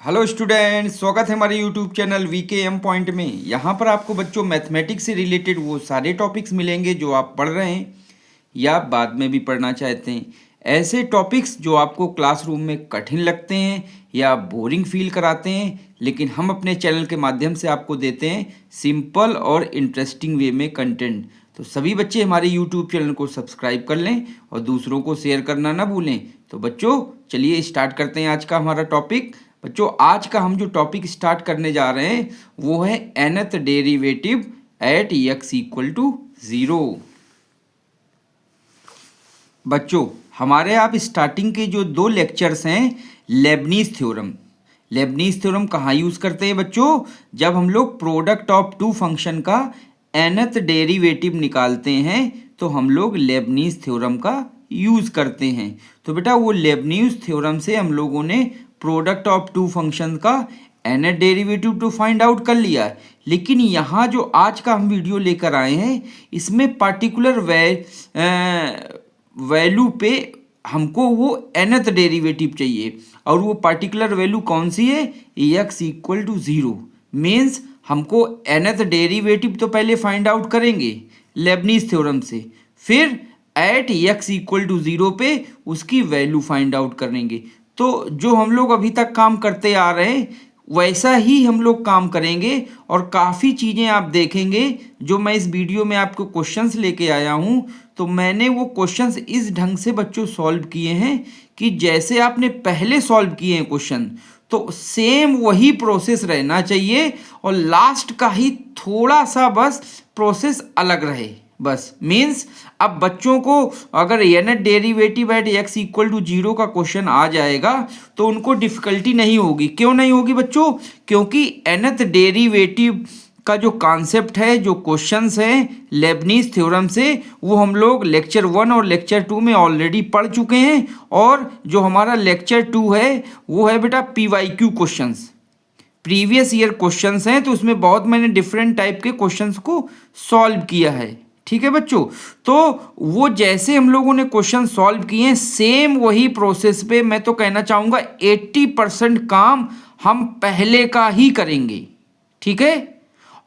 Hello students, स्वागत है हमारे यूट्यूब चैनल Vkmpoint में। यहाँ पर आपको बच्चों मैथमेटिक्स से रिलेटेड वो सारे टॉपिक्स मिलेंगे जो आप पढ़ रहे हैं या बाद में भी पढ़ना चाहते हैं। ऐसे टॉपिक्स जो आपको क्लासरूम में कठिन लगते हैं या बोरिंग फील कराते हैं, लेकिन हम अपने चैनल के माध्यम से आपको देते हैं सिंपल और इंटरेस्टिंग वे में कंटेंट। तो सभी बच्चे हमारे यूट्यूब चैनल को सब्सक्राइब कर लें और दूसरों को शेयर करना ना भूलें। तो बच्चों चलिए स्टार्ट करते हैं आज का हमारा टॉपिक। बच्चों आज का हम जो टॉपिक स्टार्ट करने जा रहे हैं वो है nth derivative at x equal to 0। बच्चों हमारे आप स्टार्टिंग के जो 2 लेक्चर्स हैं लेबनीज थ्योरम। लेबनीज थ्योरम कहाँ यूज़ करते हैं बच्चों? जब हम लोग प्रोडक्ट ऑफ 2 फंक्शन का nth डेरिवेटिव निकालते हैं तो हम लोग लेबनीज थ्योरम का यूज़ करते हैं। तो बेटा वो लेबनीज थ्योरम से हम लोगों ने प्रोडक्ट ऑफ 2 फंक्शन का nth डेरिवेटिव तो फाइंड आउट कर लिया है, लेकिन यहाँ जो आज का हम वीडियो लेकर आए हैं इसमें पार्टिकुलर वैल्यू पे हमको वो nth डेरिवेटिव चाहिए। और वो पार्टिकुलर वैल्यू कौन सी है? x equal to 0। मीन्स हमको nth डेरिवेटिव तो पहले फाइंड आउट करेंगे लेबनीज थ्योरम से, फिर एट x इक्वल टू 0 पे उसकी वैल्यू फाइंड आउट करेंगे। तो जो हम लोग अभी तक काम करते आ रहे हैं वैसा ही हम लोग काम करेंगे और काफ़ी चीज़ें आप देखेंगे जो मैं इस वीडियो में आपको क्वेश्चंस लेके आया हूँ। तो मैंने वो क्वेश्चंस इस ढंग से बच्चों सॉल्व किए हैं कि जैसे आपने पहले सॉल्व किए हैं क्वेश्चन, तो सेम वही प्रोसेस रहना चाहिए और लास्ट का ही थोड़ा सा बस प्रोसेस अलग रहे बस। मीन्स अब बच्चों को अगर nth derivative at x equal to 0 का क्वेश्चन आ जाएगा तो उनको डिफ़िकल्टी नहीं होगी। क्यों नहीं होगी बच्चों? क्योंकि nth डेरिवेटिव का जो कॉन्सेप्ट है, जो क्वेश्चंस हैं लेबनीज थ्योरम से, वो हम लोग लेक्चर 1 और लेक्चर 2 में ऑलरेडी पढ़ चुके हैं। और जो हमारा लेक्चर 2 है वो है बेटा PYQ questions, previous year questions हैं। तो उसमें बहुत मैंने डिफरेंट टाइप के क्वेश्चंस को सॉल्व किया है। ठीक है बच्चों, तो वो जैसे हम लोगों ने क्वेश्चन सॉल्व किए हैं सेम वही प्रोसेस पे मैं तो कहना चाहूँगा 80% काम हम पहले का ही करेंगे। ठीक है,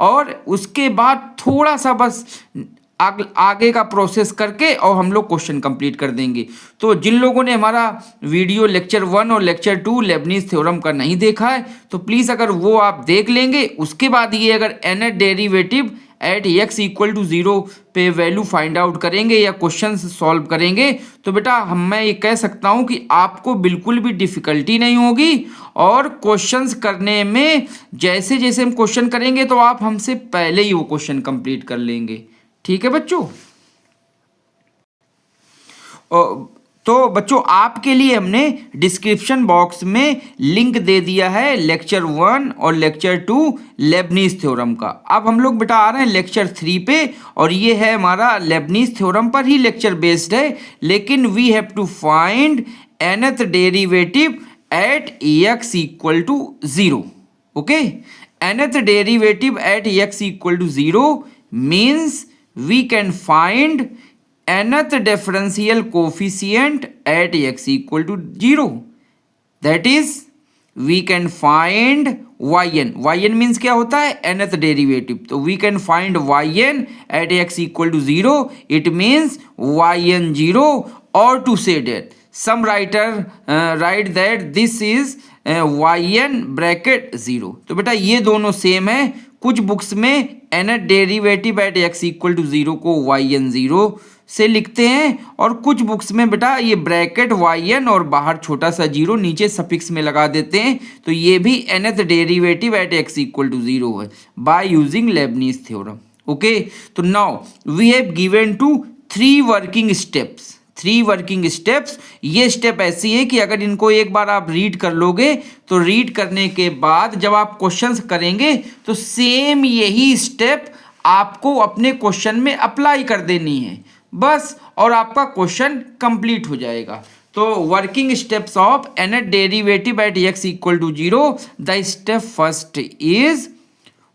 और उसके बाद थोड़ा सा बस आगे का प्रोसेस करके और हम लोग क्वेश्चन कंप्लीट कर देंगे। तो जिन लोगों ने हमारा वीडियो लेक्चर 1 और लेक्चर 2 लेबनीज थ्योरम का नहीं देखा है तो प्लीज़ अगर वो आप देख लेंगे, उसके बाद ये अगर nth derivative at x equal to 0 पे वैल्यू फाइंड आउट करेंगे या क्वेश्चन सॉल्व करेंगे तो बेटा मैं ये कह सकता हूँ कि आपको बिल्कुल भी डिफ़िकल्टी नहीं होगी। और क्वेश्चंस करने में जैसे जैसे हम क्वेश्चन करेंगे तो आप हमसे पहले ही वो क्वेश्चन कंप्लीट कर लेंगे। ठीक है बच्चों? तो बच्चों आपके लिए हमने डिस्क्रिप्शन बॉक्स में लिंक दे दिया है लेक्चर 1 और लेक्चर 2 लेबनीज थ्योरम का। अब हम लोग बेटा आ रहे हैं लेक्चर 3 पे, और ये है हमारा लेबनीज थ्योरम पर ही लेक्चर बेस्ड है, लेकिन we have to find nth derivative at x equal to 0। Okay, nth derivative at x equal to 0 means we can find nth differential coefficient at x equal to 0. That is, we can find yn. yn means क्या होता है? nth derivative. तो we can find yn at x equal to 0. It means yn 0, or to say that some writer write that this is yn bracket 0. तो बेटा ये दोनों same है। कुछ बुक्स में nth derivative at x equal to 0 को yn 0 से लिखते हैं, और कुछ बुक्स में बेटा ये ब्रैकेट yn और बाहर छोटा सा 0 नीचे सफिक्स में लगा देते हैं। तो ये भी nth derivative at x equal to 0 है by using Leibniz theorem. Okay, तो now we have given to 3 working steps. 3 working steps, ये स्टेप ऐसी है कि अगर इनको एक बार आप रीड कर लोगे तो रीड करने के बाद जब आप क्वेश्चंस करेंगे तो सेम यही स्टेप आपको अपने क्वेश्चन में अप्लाई कर देनी है बस, और आपका क्वेश्चन कंप्लीट हो जाएगा। तो working steps of nth derivative at x equal to 0, the step first is,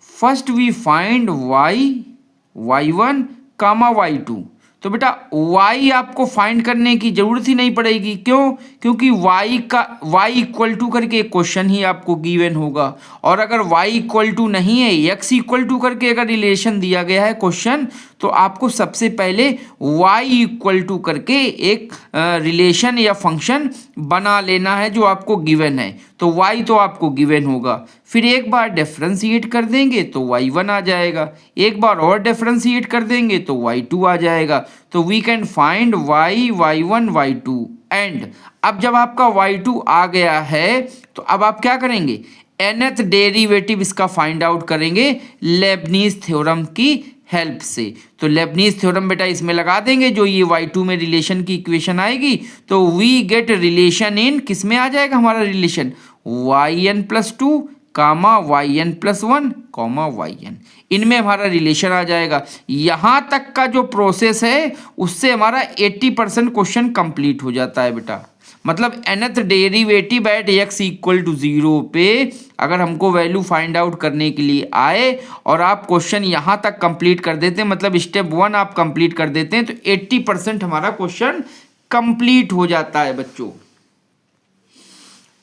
first we find y1 y2। तो बेटा y आपको फाइंड करने की जरूरत ही नहीं पड़ेगी। क्यों? क्योंकि y इक्वल टू करके एक क्वेश्चन ही आपको गिवन होगा, और अगर y इक्वल टू नहीं है, x इक्वल टू करके अगर रिलेशन दिया गया है क्वेश्चन, तो आपको सबसे पहले y इक्वल टू करके एक रिलेशन या फंक्शन बना लेना है जो आपको गिवन है। तो y तो आपको गिवन होगा, फिर एक बार डिफरेंशिएट कर देंगे तो y1 आ जाएगा, एक बार और डिफरेंशिएट कर देंगे तो y2 आ जाएगा। तो we can find y, y1, y2 and अब जब आपका y2 आ गया है तो अब आप क्या करेंगे, nth डेरिवेटिव इसका फाइंड आउट करेंगे लेबनीज थ्योरम की हेल्प से। तो लेबनीज थ्योरम बेटा इसमें लगा देंगे, जो ये y2 में रिलेशन की इक्वेशन आएगी, तो वी गेट रिलेशन इन, किस में आ जाएगा हमारा रिलेशन, yn+2 कामा yn+1 कॉमा yn, इनमें हमारा रिलेशन आ जाएगा। यहाँ तक का जो प्रोसेस है उससे हमारा 80% क्वेश्चन कंप्लीट हो जाता है बेटा। मतलब nth derivative at x equal to 0 पे अगर हमको वैल्यू फाइंड आउट करने के लिए आए और आप क्वेश्चन यहाँ तक कंप्लीट कर देते हैं, मतलब स्टेप 1 आप कंप्लीट कर देते हैं, तो 80% हमारा क्वेश्चन कंप्लीट हो जाता है बच्चों।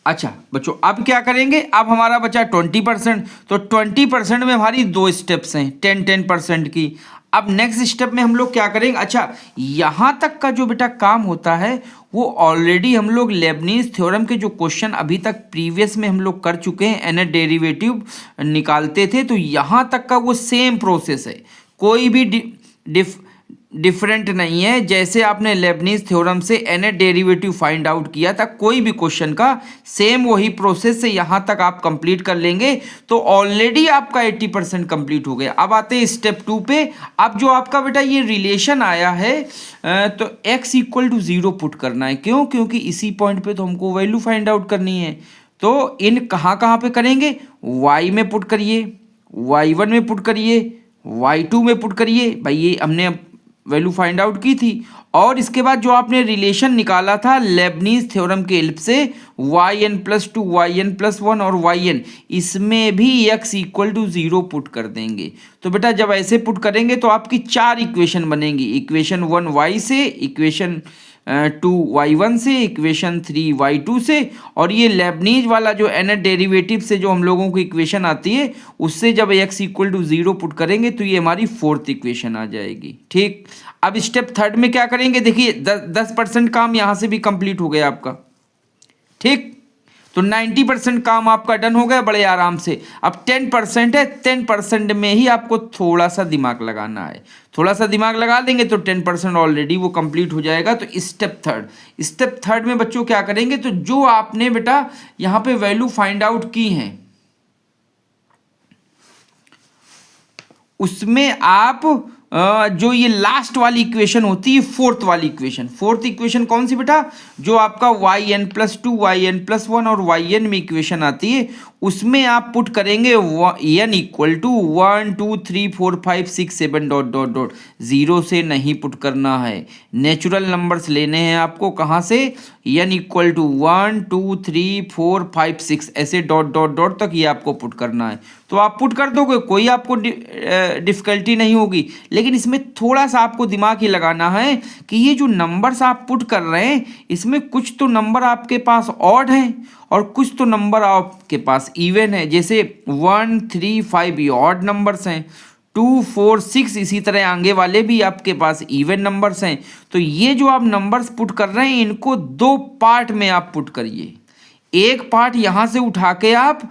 अच्छा बच्चों अब क्या करेंगे, अब हमारा बचा 20%, तो 20% में हमारी दो स्टेप्स हैं 10% की। अब नेक्स्ट स्टेप में हम लोग क्या करेंगे, अच्छा यहाँ तक का जो बेटा काम होता है वो ऑलरेडी हम लोग लेबनीज थ्योरम के जो क्वेश्चन अभी तक प्रीवियस में हम लोग कर चुके हैं, nth डेरिवेटिव निकालते थे, तो यहाँ तक का वो सेम प्रोसेस है, कोई भी डिफरेंट नहीं है। जैसे आपने लेबनीज थ्योरम से nth डेरिवेटिव फाइंड आउट किया था, कोई भी क्वेश्चन का सेम वही प्रोसेस से यहाँ तक आप कंप्लीट कर लेंगे, तो ऑलरेडी आपका 80% कंप्लीट हो गया। अब आते हैं स्टेप 2 पे। अब जो आपका बेटा ये रिलेशन आया है तो x इक्वल टू 0 पुट करना है। क्यों? क्योंकि इसी पॉइंट पे तो हमको वैल्यू फाइंड आउट करनी है। तो इन कहाँ पे करेंगे, y में पुट करिए, y1 में पुट करिए, y2 में पुट करिए, भाई ये हमने वैल्यू फाइंड आउट की थी। और इसके बाद जो आपने रिलेशन निकाला था लेबनीज थ्योरम के हेल्प से yn+2 yn+1 और yn, इसमें भी x इक्वल टू 0 पुट कर देंगे। तो बेटा जब ऐसे पुट करेंगे तो आपकी 4 इक्वेशन बनेंगी, इक्वेशन 1 y से, इक्वेशन 2 y1 से, इक्वेशन 3 y2 से, और ये लेबनीज वाला जो nth डेरिवेटिव से जो हम लोगों को इक्वेशन आती है उससे जब x इक्वल टू 0 पुट करेंगे तो ये हमारी 4th इक्वेशन आ जाएगी। ठीक, अब स्टेप 3 में क्या करेंगे, देखिए 10% काम यहाँ से भी कंप्लीट हो गया आपका। ठीक, तो 90% काम आपका डन हो गया बड़े आराम से। अब 10% है, 10% में ही आपको थोड़ा सा दिमाग लगाना है, थोड़ा सा दिमाग लगा देंगे तो 10% ऑलरेडी वो कंप्लीट हो जाएगा। तो स्टेप 3 में बच्चों क्या करेंगे, तो जो आपने बेटा यहाँ पे वैल्यू फाइंड आउट की हैं उसमें आप जो ये लास्ट वाली इक्वेशन होती है, 4th वाली इक्वेशन, 4th इक्वेशन कौन सी बेटा, जो आपका yn+2 yn+1 और yn में इक्वेशन आती है, उसमें आप पुट करेंगे n equal to 1 2 3 4 5 6 7 dot dot dot. 0 से नहीं पुट करना है, नेचुरल नंबर्स लेने हैं आपको। कहाँ से, n इक्वल टू 1 2 3 4 5 6 ऐसे डॉट डॉट डॉट तक ये आपको पुट करना है। तो आप पुट कर दोगे, कोई आपको डिफ़िकल्टी नहीं होगी। लेकिन इसमें थोड़ा सा आपको दिमाग ही लगाना है कि ये जो नंबर्स आप पुट कर रहे हैं इसमें कुछ तो नंबर आपके पास ऑड हैं और कुछ तो नंबर आपके पास इवन है। जैसे 1 3 5 ये ऑड नंबर्स हैं, 2 4 6 इसी तरह आगे वाले भी आपके पास इवन नंबर्स हैं। तो ये जो आप नंबर्स पुट कर रहे हैं इनको 2 पार्ट में आप पुट करिए। एक पार्ट यहाँ से उठा के आप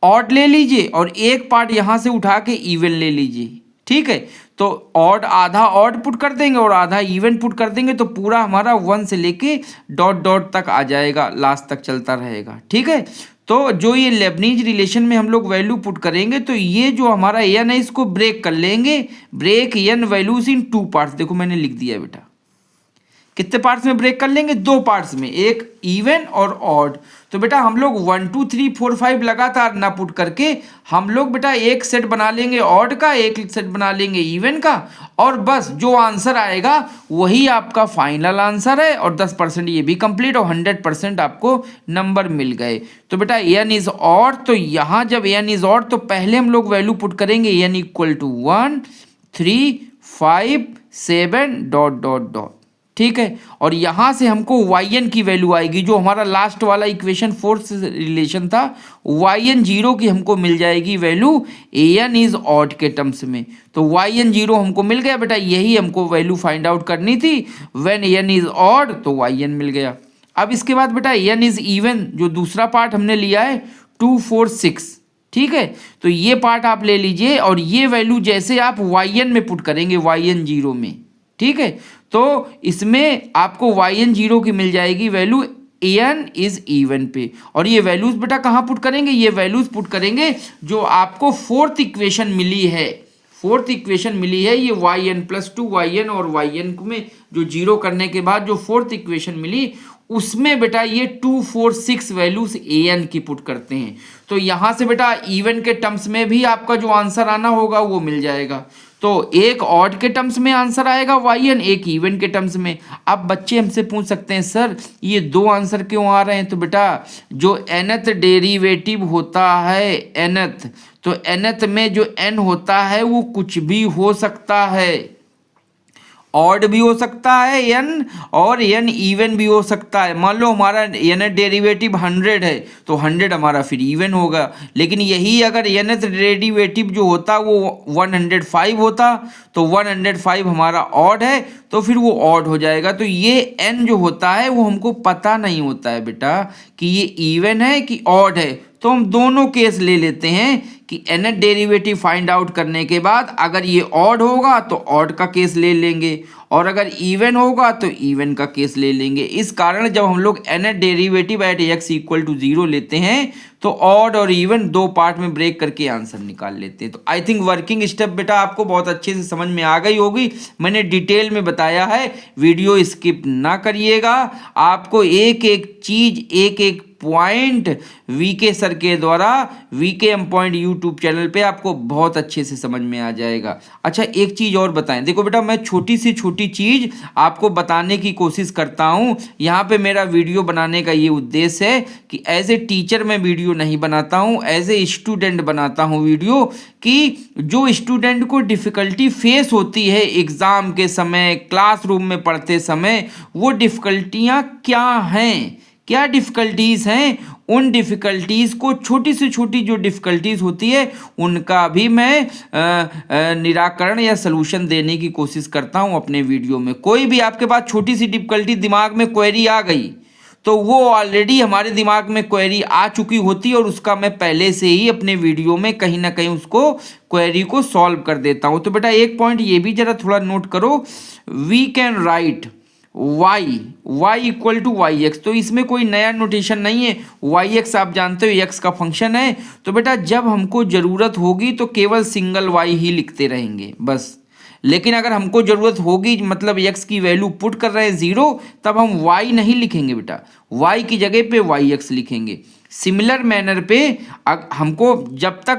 ऑड ले लीजिए और एक पार्ट यहाँ से उठा के इवन ले लीजिए। ठीक है, तो ऑड आधा ऑड पुट कर देंगे और आधा इवन पुट कर देंगे, तो पूरा हमारा 1 से लेके डॉट डॉट तक आ जाएगा, लास्ट तक चलता रहेगा। ठीक है, तो जो ये लेबनीज रिलेशन में हम लोग वैल्यू पुट करेंगे तो ये जो हमारा n है इसको ब्रेक कर लेंगे। Break n values in 2 parts, देखो मैंने लिख दिया बेटा। कितने पार्ट्स में ब्रेक कर लेंगे, 2 पार्ट्स में, एक इवन और ऑड। तो बेटा हम लोग 1 2 3 4 5 लगातार ना पुट करके हम लोग बेटा एक सेट बना लेंगे ऑड का, एक सेट बना लेंगे इवन का, और बस जो आंसर आएगा वही आपका फाइनल आंसर है। और 10% ये भी कंप्लीट और 100% आपको नंबर मिल गए। तो बेटा n इज ऑड, तो यहाँ जब n इज ऑड तो पहले हम लोग वैल्यू पुट करेंगे n equal to 1 3 5 7 dot dot dot, ठीक है। और यहाँ से हमको yn की वैल्यू आएगी, जो हमारा लास्ट वाला इक्वेशन 4 से रिलेशन था, yn 0 की हमको मिल जाएगी वैल्यू an इज ऑड के टर्म्स में। तो yn 0 हमको मिल गया बेटा, यही हमको वैल्यू फाइंड आउट करनी थी। व्हेन n इज ऑड तो yn मिल गया। अब इसके बाद बेटा n इज इवन, जो दूसरा पार्ट हमने लिया है 2 4 6, ठीक है। तो ये पार्ट आप ले लीजिए और ये वैल्यू जैसे आप yn में पुट करेंगे yn 0 में, ठीक है, तो इसमें आपको yn 0 की मिल जाएगी वैल्यू an इज इवन पे। और ये वैल्यूज बेटा कहाँ पुट करेंगे, ये वैल्यूज पुट करेंगे जो आपको फोर्थ इक्वेशन मिली है, फोर्थ इक्वेशन मिली है ये yn प्लस 2 yn और yn में जो जीरो करने के बाद जो फोर्थ इक्वेशन मिली उसमें बेटा ये 2 4 6 वैल्यूज an की पुट करते हैं। तो यहाँ से बेटा इवन के टर्म्स में भी आपका जो आंसर आना होगा वो मिल जाएगा। तो एक ऑड के टर्म्स में आंसर आएगा yn, एक इवन के टर्म्स में। अब बच्चे हमसे पूछ सकते हैं सर ये दो आंसर क्यों आ रहे हैं, तो बेटा जो nth डेरिवेटिव होता है nth, तो nth में जो n होता है वो कुछ भी हो सकता है, ऑड भी हो सकता है n और n इवन भी हो सकता है। मान लो हमारा nth डेरिवेटिव 100 है तो 100 हमारा फिर इवन होगा, लेकिन यही अगर nth डेरिवेटिव जो होता वो 105 होता तो 105 हमारा ऑड है तो फिर वो ऑड हो जाएगा। तो ये n जो होता है वो हमको पता नहीं होता है बेटा कि ये इवन है कि ऑड है, तो हम दोनों केस ले लेते हैं कि nth डेरिवेटिव फाइंड आउट करने के बाद अगर ये ऑड होगा तो ऑड का केस ले लेंगे और अगर इवन होगा तो इवन का केस ले लेंगे। इस कारण जब हम लोग nth derivative at x equal to 0 लेते हैं तो ऑड और इवन दो पार्ट में ब्रेक करके आंसर निकाल लेते हैं। तो आई थिंक वर्किंग स्टेप बेटा आपको बहुत अच्छे से समझ में आ गई होगी, मैंने डिटेल में बताया है, वीडियो स्किप ना करिएगा। आपको एक एक चीज एक एक पॉइंट वीके सर के द्वारा Vkmpoint यूट्यूब चैनल पे आपको बहुत अच्छे से समझ में आ जाएगा। अच्छा एक चीज़ और बताएं, देखो बेटा मैं छोटी सी छोटी चीज़ आपको बताने की कोशिश करता हूँ। यहाँ पे मेरा वीडियो बनाने का ये उद्देश्य है कि एज ए टीचर मैं वीडियो नहीं बनाता हूँ, एज ए स्टूडेंट बनाता हूँ वीडियो, कि जो स्टूडेंट को डिफ़िकल्टी फेस होती है एग्ज़ाम के समय, क्लासरूम में पढ़ते समय, वो डिफ़िकल्टियाँ क्या हैं, क्या डिफ़िकल्टीज़ हैं, उन डिफ़िकल्टीज़ को छोटी से छोटी जो डिफ़िकल्टीज़ होती है उनका भी मैं निराकरण या सलूशन देने की कोशिश करता हूं अपने वीडियो में। कोई भी आपके पास छोटी सी डिफ़िकल्टी दिमाग में क्वेरी आ गई तो वो ऑलरेडी हमारे दिमाग में क्वेरी आ चुकी होती है और उसका मैं पहले से ही अपने वीडियो में कहीं ना कहीं उसको क्वेरी को सॉल्व कर देता हूँ। तो बेटा एक पॉइंट ये भी ज़रा थोड़ा नोट करो, we can write y equal to y x, तो इसमें कोई नया नोटेशन नहीं है, वाई एक्स आप जानते हो x का फंक्शन है। तो बेटा जब हमको ज़रूरत होगी तो केवल सिंगल y ही लिखते रहेंगे बस, लेकिन अगर हमको ज़रूरत होगी मतलब x की वैल्यू पुट कर रहे हैं 0 तब हम y नहीं लिखेंगे बेटा, y की जगह पे yx लिखेंगे। सिमिलर मैनर पे हमको जब तक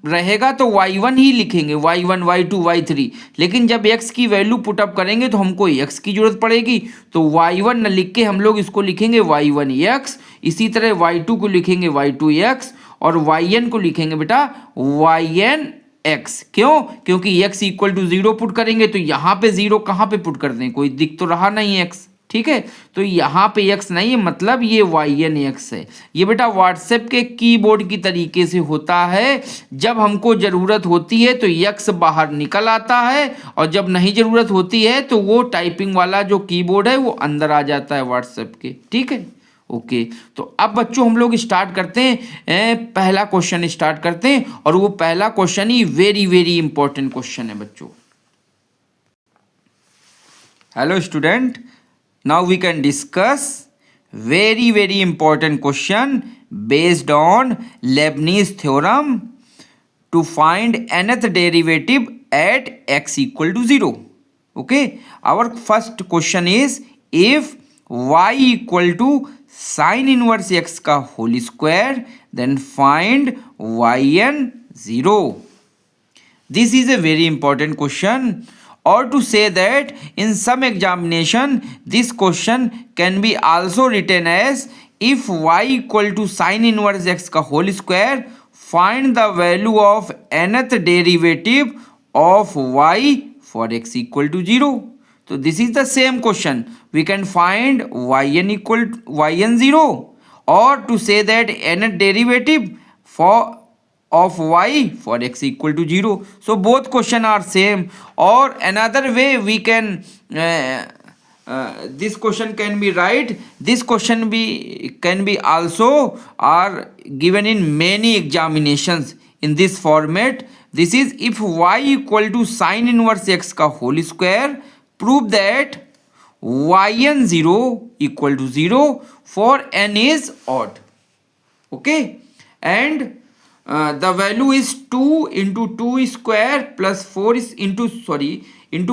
रहेगा तो y1 ही लिखेंगे, y1 y2 y3, लेकिन जब x की वैल्यू पुटअप करेंगे तो हमको x की जरूरत पड़ेगी तो y1 न लिख के हम लोग इसको लिखेंगे y1x, इसी तरह y2 को लिखेंगे y2x और yn को लिखेंगे बेटा ynx। क्यों? क्योंकि x इक्वल टू 0 पुट करेंगे तो यहाँ पे 0 कहाँ पे पुट कर दें, कोई दिख तो रहा नहीं x, ठीक है, तो यहाँ पे x नहीं है मतलब ये ynx है। ये बेटा व्हाट्सएप के कीबोर्ड की तरीके से होता है, जब हमको ज़रूरत होती है तो x बाहर निकल आता है और जब नहीं ज़रूरत होती है तो वो टाइपिंग वाला जो कीबोर्ड है वो अंदर आ जाता है व्हाट्सएप के, ठीक है। ओके तो अब बच्चों हम लोग स्टार्ट करते हैं, पहला क्वेश्चन स्टार्ट करते हैं और वो पहला क्वेश्चन ही वेरी वेरी इंपॉर्टेंट क्वेश्चन है बच्चों। Hello student, now we can discuss very important question based on Leibnitz Theorem to find nth derivative at x equal to 0. Okay, our first question is if y equal to sin inverse x का whole square then find yn 0. This is a very important question. Or to say that in some examination this question can be also written as if y equal to sin inverse x का whole square find the value of nth derivative of y for x equal to 0. So this is the same question. We can find yn equal to yn 0, or to say that nth derivative of y for x equal to 0. So both question are same. Or another way we can this question can be right. This question can be also are given in many examinations in this format. This is if y equal to sin inverse x का whole square, prove that yn 0 equal to 0 for n is odd. Okay, and the value is 2 into 2 square plus 4 is into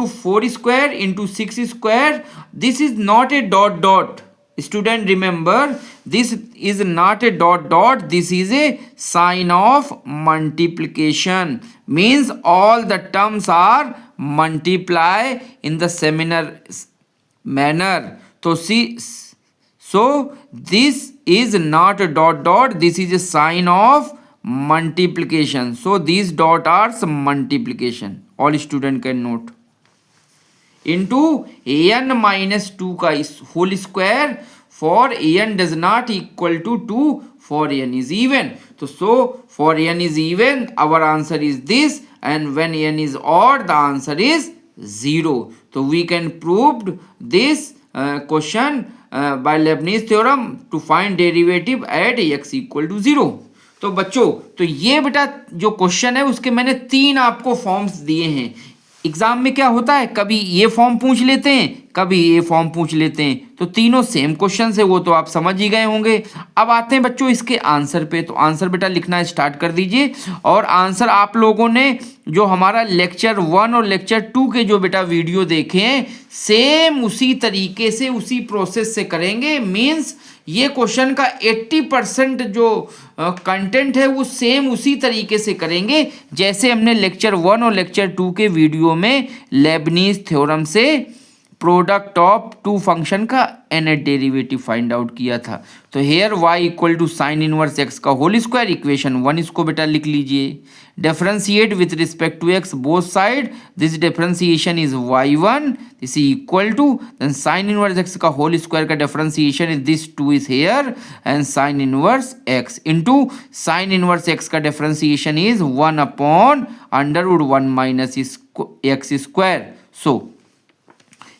4 square into 6 square. This is not a dot dot. Student, remember, this is not a dot dot. This is a sign of multiplication. Means all the terms are multiply in the similar manner. So see, so this is not a dot dot. This is a sign of multiplication. So these dot are some multiplication. All student can note. Into n minus 2 का whole square for n does not equal to 2 for n is even. So for n is even, our answer is this, and when n is odd, the answer is 0. So we can prove this question by Leibnitz theorem to find derivative at x equal to 0. तो बच्चों, तो ये बेटा जो question है उसके मैंने 3 आपको फॉर्म्स दिए हैं. एग्जाम में क्या होता है, कभी ये फॉर्म पूछ लेते हैं, कभी ये फॉर्म पूछ लेते हैं, तो तीनों सेम क्वेश्चन है, वो तो आप समझ ही गए होंगे. अब आते हैं बच्चों इसके आंसर पे. तो आंसर बेटा लिखना स्टार्ट कर दीजिए. और आंसर आप लोगों ने जो हमारा लेक्चर 1 और लेक्चर 2 के जो बेटा वीडियो देखे हैं, सेम उसी तरीके से उसी प्रोसेस से करेंगे. मीन्स ये क्वेश्चन का 80% जो कंटेंट है वो सेम उसी तरीके से करेंगे जैसे हमने लेक्चर 1 और लेक्चर 2 के वीडियो में लेबनीज थ्योरम से प्रोडक्ट ऑफ टू फंक्शन का nth डेरिवेटिव फाइंड आउट किया था. तो here y equal to sine inverse x का होल स्क्वायर इक्वेशन 1, इसको बेटा लिख लीजिए. Differentiate with respect to x both side, this differentiation is y1, this is equal to then sine inverse x का whole square का differentiation is this 2 is here and sine inverse x into sign inverse x का differentiation is 1 upon under root 1 minus x square. So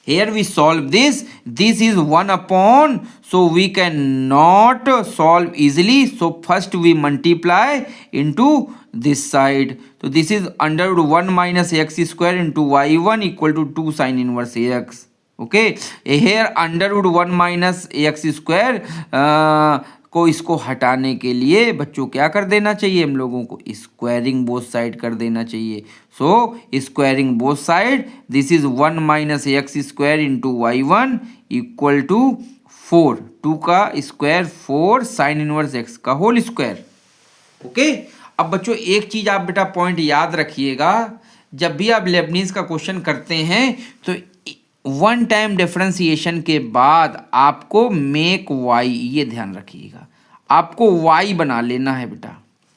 here we solve this. This is 1 upon, so we cannot solve easily. So first we multiply into this side. So this is under root 1 minus x square into y1 equal to 2 sin inverse x. Okay, here under root 1 minus x square को इसको हटाने के लिए बच्चों क्या कर देना चाहिए, हम लोगों को स्क्वायरिंग बोथ साइड कर देना चाहिए. So squaring both side, this is 1 minus x square into y1 equal to 4, 2 का स्क्वायर 4 साइन इनवर्स x का होल स्क्वायर. ओके, अब बच्चों एक चीज आप बेटा पॉइंट याद रखिएगा, जब भी आप लेबनीज का क्वेश्चन करते हैं तो वन टाइम डिफरेंशिएशन के बाद आपको मेक वाई, ये ध्यान रखिएगा, आपको वाई बना लेना है बेटा.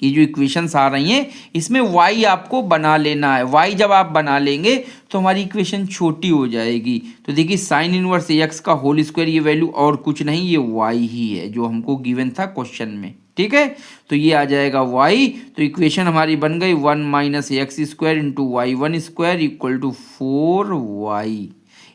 ये जो इक्वेशंस आ रही हैं इसमें वाई आपको बना लेना है. वाई जब आप बना लेंगे तो हमारी इक्वेशन छोटी हो जाएगी. तो देखिए साइन इनवर्स एक्स का होल स्क्वायर, ये वैल्यू और कुछ नहीं, ये वाई ही है जो हमको गिवन था क्वेश्चन में. ठीक है, तो ये आ जाएगा वाई. तो इक्वेशन हमारी बन गई 1 minus x square into y 1 square equal to 4y.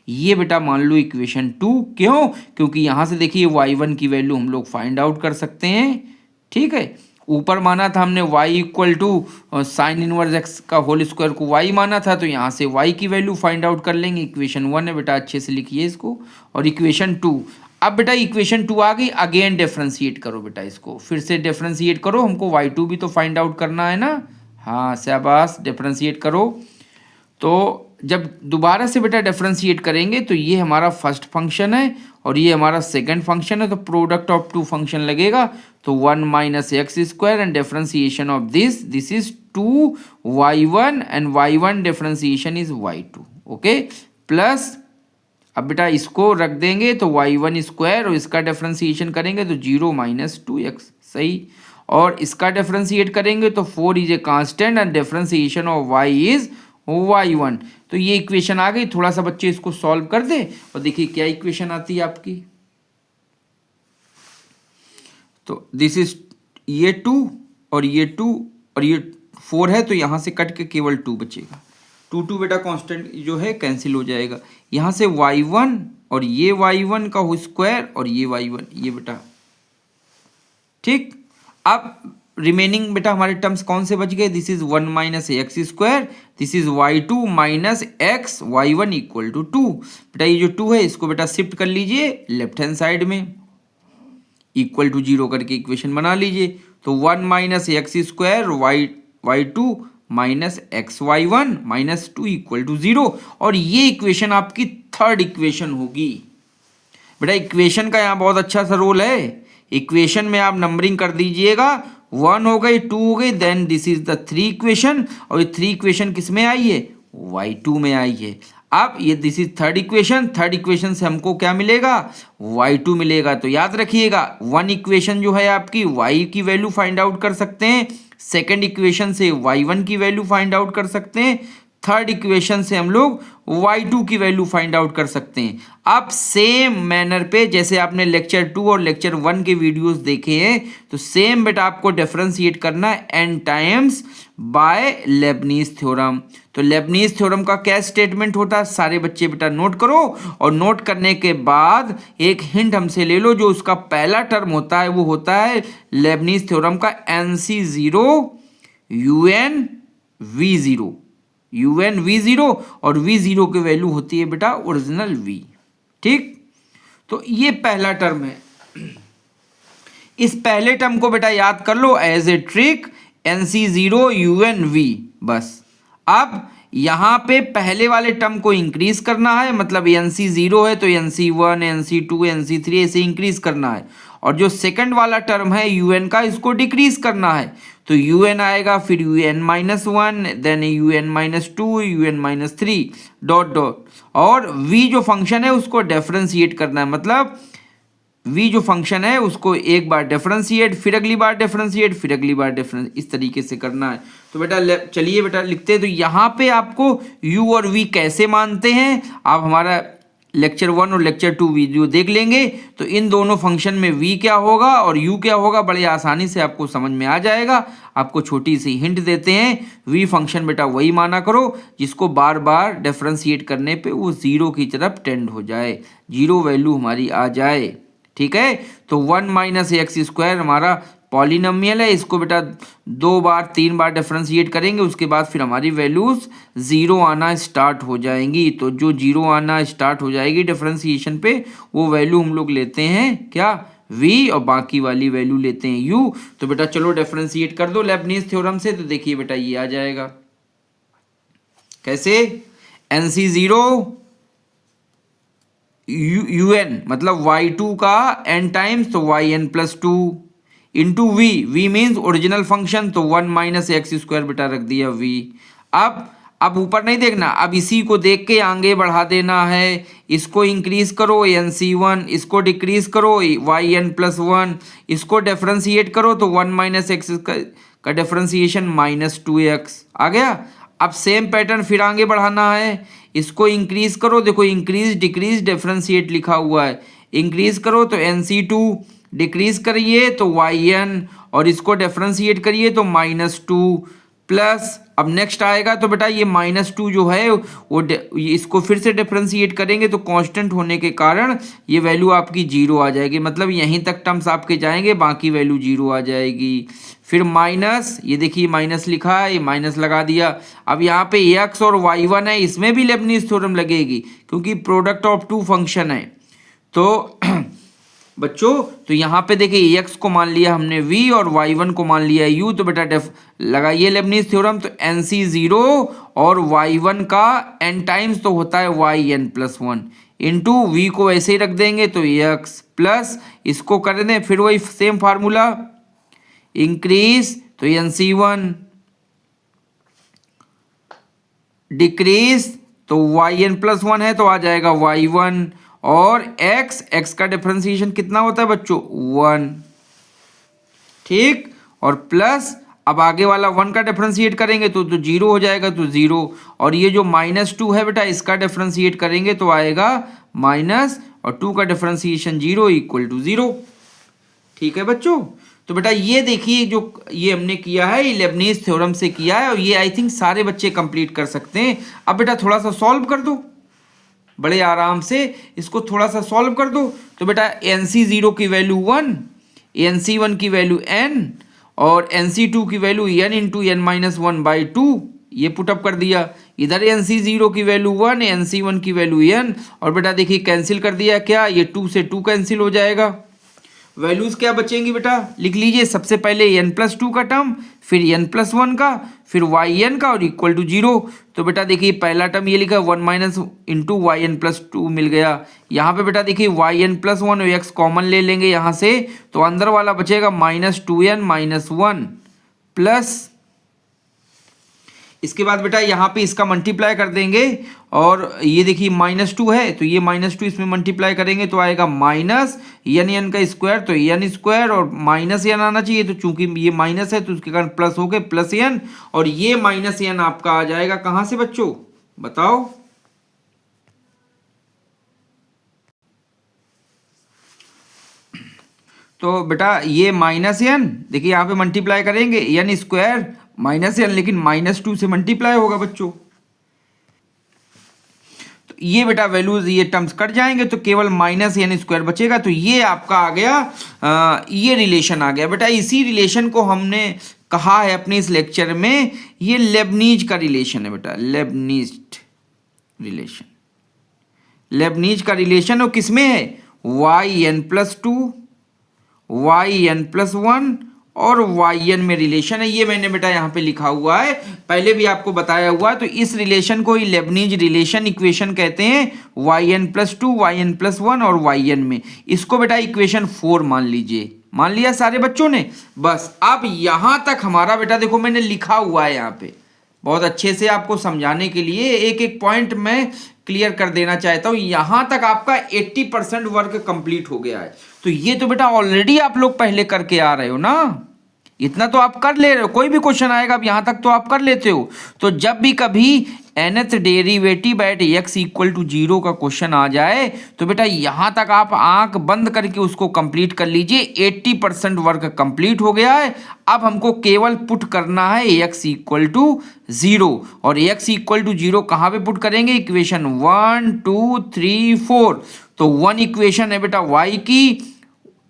ये बेटा मान लो इक्वेशन 2. क्यों? क्योंकि यहाँ से देखिए y1 की वैल्यू हम लोग फाइंड आउट कर सकते हैं. ठीक है, ऊपर माना था हमने y equal to sine inverse x का होल स्क्वायर को y माना था, तो यहाँ से y की वैल्यू फाइंड आउट कर लेंगे. इक्वेशन 1 है बेटा, अच्छे से लिखिए इसको. और इक्वेशन 2, अब बेटा इक्वेशन 2 आ गई, अगेन डिफरेंशिएट करो बेटा, इसको फिर से डिफरेंशिएट करो. हमको y2 भी तो फाइंड आउट करना है ना. हाँ शाबाश, डिफरेंशिएट करो. तो जब दोबारा से बेटा डिफरेंशिएट करेंगे तो ये हमारा फर्स्ट फंक्शन है और ये हमारा सेकंड फंक्शन है, तो प्रोडक्ट ऑफ टू फंक्शन लगेगा. तो 1 minus x square and differentiation of this is 2y1 and y1 differentiation is y2. Okay, plus अब बेटा इसको रख देंगे तो y1 स्क्वायर और इसका डिफरेंशिएशन करेंगे तो 0 माइनस 2x. सही, और इसका डिफरेंशिएट करेंगे तो 4 is a constant and differentiation of y is y1। तो ये इक्वेशन आ गई। थोड़ा सा बच्चे इसको सॉल्व कर दे और देखिए क्या इक्वेशन आती है आपकी। तो दिस इज ये 2 और ये 2 और ये 4 है, तो यहाँ से कट के केवल 2 बचेगा। 2 बेटा कांस्टेंट जो है कैंसिल हो जाएगा। यहाँ से y1 और ये y1 का होल स्क्वायर और ये y1 ये बेटा ठीक। अब रिमेनिंग बेटा हमारे टर्म्स कौन से बच गए? This is 1 minus x square, this is y2 minus x y1 equal to 2। बेटा ये जो 2 है इसको बेटा शिफ्ट कर लीजिए लेफ्ट हैंड साइड में, इक्वल टू 0 करके इक्वेशन बना लीजिए। तो 1 minus x square y2 minus x y1 minus 2 equal to 0। और ये इक्वेशन आपकी थर्ड इक्वेशन होगी। बेटा इक्वेशन का यहाँ बहुत अच्छा सा रोल है। इक्वेशन में आप नंबरिंग कर दीजिएगा, 1 हो गई, 2 हो गई, then this is the 3 equation. और ये 3 इक्वेशन किस में आई है? y2 में आई है। अब ये this is third equation. Third equation से हमको क्या मिलेगा? y2 मिलेगा। तो याद रखिएगा 1 इक्वेशन जो है आपकी y की वैल्यू फाइंड आउट कर सकते हैं, सेकेंड इक्वेशन से y1 की वैल्यू फाइंड आउट कर सकते हैं, थर्ड इक्वेशन से हम लोग y2 की वैल्यू फाइंड आउट कर सकते हैं। अब सेम मैनर पे जैसे आपने लेक्चर 2 और लेक्चर 1 के वीडियोस देखे हैं, तो सेम बेटा आपको डिफरेंशिएट करना है n times bye Lebanese theorem. तो लेबनीज थ्योरम का क्या स्टेटमेंट होता है? सारे बच्चे बेटा नोट करो, और नोट करने के बाद एक हिंट हमसे ले लो। जो उसका पहला टर्म होता है वो होता है लेबनीज थ्योरम का NC0 UN V0, UN V0, और V0 की वैल्यू होती है बेटा ओरिजिनल V। ठीक, तो ये पहला टर्म है। इस पहले टर्म को बेटा याद कर लो as a trick, NC0 UN V बस। अब यहाँ पे पहले वाले टर्म को इंक्रीज करना है, मतलब NC0 है तो NC1 NC2 NC3 ऐसे इंक्रीज करना है, और जो सेकंड वाला टर्म है UN का, इसको डिक्रीज करना है। तो UN आएगा, फिर UN-1, then UN-2, UN-3 dot dot, और V जो फंक्शन है उसको डिफरेंशिएट करना है, मतलब V जो फंक्शन है उसको एक बार डिफरेंशिएट, फिर अगली बार डिफरेंशिएट, फिर अगली बार डिफरेंस, इस तरीके से करना है। तो बेटा चलिए बेटा लिखते हैं। तो यहाँ पे आपको U और V कैसे मानते हैं, आप हमारा लेक्चर 1 और लेक्चर 2 वीडियो देख लेंगे, तो इन दोनों फंक्शन में V क्या होगा और U क्या होगा बड़े आसानी से आपको समझ में आ जाएगा। आपको छोटी सी हिंट देते हैं, V फंक्शन बेटा वही माना करो जिसको बार बार डिफरेंशिएट करने पे वो 0 की तरफ टेंड हो जाए, 0 वैल्यू हमारी आ जाए। ठीक है, तो 1 माइनस एक्स स्क्वायर हमारा पॉलिनोमियल है, इसको बेटा 2 बार 3 बार डिफरेंशिएट करेंगे, उसके बाद फिर हमारी वैल्यूज 0 आना स्टार्ट हो जाएंगी। तो जो 0 आना स्टार्ट हो जाएगी डिफरेंशिएशन पे, वो वैल्यू हम लोग लेते हैं क्या? V, और बाकी वाली वैल्यू लेते हैं U। तो बेटा चलो डिफरेंशिएट कर दो लेबनीज थ्योरम से। तो देखिए बेटा ये आ जाएगा कैसे? NC0 UN मतलब y2 का n टाइम्स, तो yn+2 into V means original function, तो 1 माइनस एक्स स्क्वायर बेटा रख दिया V। अब ऊपर नहीं देखना, अब इसी को देख के आगे बढ़ा देना है। इसको इंक्रीज करो NC1, इसको डिक्रीज करो yn+1, इसको डिफरेंशिएट करो तो 1 माइनस एक्स का डिफरेंशिएशन -2x आ गया। अब सेम पैटर्न फिर आगे बढ़ाना है, इसको इंक्रीज करो, देखो इंक्रीज डिक्रीज डिफरेंशिएट लिखा हुआ है, इंक्रीज करो तो NC2, डिक्रीज करिए तो yn, और इसको डिफरेंशिएट करिए तो -2 प्लस। अब नेक्स्ट आएगा तो बेटा ये -2 जो है वो इसको फिर से डिफरेंशिएट करेंगे तो कांस्टेंट होने के कारण ये वैल्यू आपकी 0 आ जाएगी, मतलब यहीं तक टर्म्स आपके जाएंगे, बाकी वैल्यू 0 आ जाएगी। फिर माइनस, ये देखिए माइनस लिखा है, ये माइनस लगा दिया। अब यहाँ पे x और y1 है, इसमें भी लेबनीज थ्योरम लगेगी क्योंकि प्रोडक्ट ऑफ 2 फंक्शन है। तो बच्चों तो यहाँ पे देखिए x को मान लिया हमने V और y1 को मान लिया U, तो बेटा लगाइए लेबनीज थ्योरम। तो NC0 और y1 का n टाइम्स तो होता है yn+1 इंटू V को ऐसे ही रख देंगे तो x प्लस, इसको कर दें फिर वही सेम फार्मूला, इंक्रीज तो NC1, डिक्रीज तो yn+1 है तो आ जाएगा y1, और x का डिफरेंशिएशन कितना होता है बच्चों? 1। ठीक, और प्लस अब आगे वाला 1 का डिफरेंशिएट करेंगे तो 0 हो जाएगा, तो 0, और ये जो -2 है बेटा इसका डिफरेंशिएट करेंगे तो आएगा माइनस, और 2 का डिफरेंशिएशन 0 इक्वल टू 0। ठीक है बच्चों, तो बेटा ये देखिए जो ये हमने किया है ये लेibniz थ्योरम से किया है, और ये आई थिंक सारे बच्चे कंप्लीट कर सकते हैं। अब बेटा थोड़ा सा सॉल्व कर दो, बड़े आराम से इसको थोड़ा सा सॉल्व कर दो। तो बेटा NC0 की वैल्यू 1, NC1 की वैल्यू n, और NC2 की वैल्यू n इंटू n-1/2, ये पुटअप कर दिया। इधर NC0 की वैल्यू 1, NC1 की वैल्यू n, और बेटा देखिए कैंसिल कर दिया, क्या ये 2 से 2 कैंसिल हो जाएगा। वैल्यूज क्या बचेंगी बेटा, लिख लीजिए। सबसे पहले n+2 का टर्म, फिर n+1 का, फिर yn का, और इक्वल टू 0। तो बेटा देखिए पहला टर्म ये लिखा 1 माइनस इंटू yn+2 मिल गया। यहाँ पे बेटा देखिए yn+1 x कॉमन ले लेंगे यहाँ से, तो अंदर वाला बचेगा -2n-1 प्लस, इसके बाद बेटा यहाँ पे इसका मल्टीप्लाई कर देंगे, और ये देखिए -2 है तो ये -2 इसमें मल्टीप्लाई करेंगे तो आएगा माइनस n का स्क्वायर, तो n स्क्वायर, और माइनस n आना चाहिए, तो चूंकि ये माइनस है तो उसके कारण प्लस हो गए प्लस n, और ये -n आपका आ जाएगा कहाँ से बच्चों बताओ। तो बेटा ये -n देखिए यहाँ पे मल्टीप्लाई करेंगे n स्क्वायर -n, लेकिन -2 से मल्टीप्लाई होगा बच्चों। तो ये बेटा वैल्यूज ये टर्म्स कट जाएंगे तो केवल -n स्क्वायर बचेगा। तो ये आपका आ गया, ये रिलेशन आ गया बेटा। इसी रिलेशन को हमने कहा है अपने इस लेक्चर में, ये लेibniz का रिलेशन है बेटा, लेibniz रिलेशन। लेibniz का रिलेशन और किसमें है, yn+2, yn+1 और yn में रिलेशन है। ये मैंने बेटा यहाँ पे लिखा हुआ है, पहले भी आपको बताया हुआ है। तो इस रिलेशन को ही लेibniz रिलेशन इक्वेशन कहते हैं, yn+2, yn+1 और yn में। इसको बेटा इक्वेशन 4 मान लीजिए। मान लिया सारे बच्चों ने। बस अब यहाँ तक हमारा बेटा देखो मैंने लिखा हुआ है यहाँ पे, बहुत अच्छे से आपको समझाने के लिए एक एक पॉइंट मैं क्लियर कर देना चाहता हूँ। यहाँ तक आपका 80% वर्क कंप्लीट हो गया है। तो ये तो बेटा ऑलरेडी आप लोग पहले करके आ रहे हो ना, इतना तो आप कर ले रहे हो। कोई भी क्वेश्चन आएगा अब यहाँ तक तो आप कर लेते हो। तो जब भी कभी nth derivative at x equal to 0 का क्वेश्चन आ जाए तो बेटा यहाँ तक आप आंख बंद करके उसको कंप्लीट कर लीजिए। 80% वर्क कंप्लीट हो गया है। अब हमको केवल पुट करना है x इक्वल टू 0, और x इक्वल टू 0 कहाँ पे पुट करेंगे, इक्वेशन 1 2 3 4। तो 1 इक्वेशन है बेटा y की,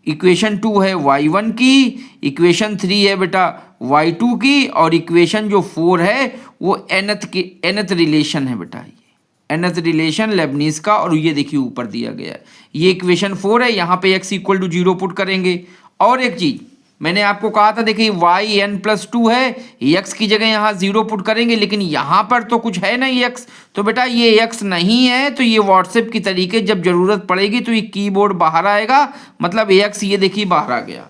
इक्वेशन 2 है y1 की, इक्वेशन 3 है बेटा y2 की, और इक्वेशन जो 4 है वो nth रिलेशन है बेटा, ये nth रिलेशन लेibniz का। और ये देखिए ऊपर दिया गया है, ये इक्वेशन 4 है। यहाँ पे x इक्वल टू 0 पुट करेंगे। और एक चीज मैंने आपको कहा था, देखिए yn+2 है, x की जगह यहाँ 0 पुट करेंगे, लेकिन यहाँ पर तो कुछ है नहीं x। तो बेटा ये x नहीं है तो ये व्हाट्सएप की तरीके जब जरूरत पड़ेगी तो ये कीबोर्ड बाहर आएगा, मतलब x ये देखिए बाहर आ गया।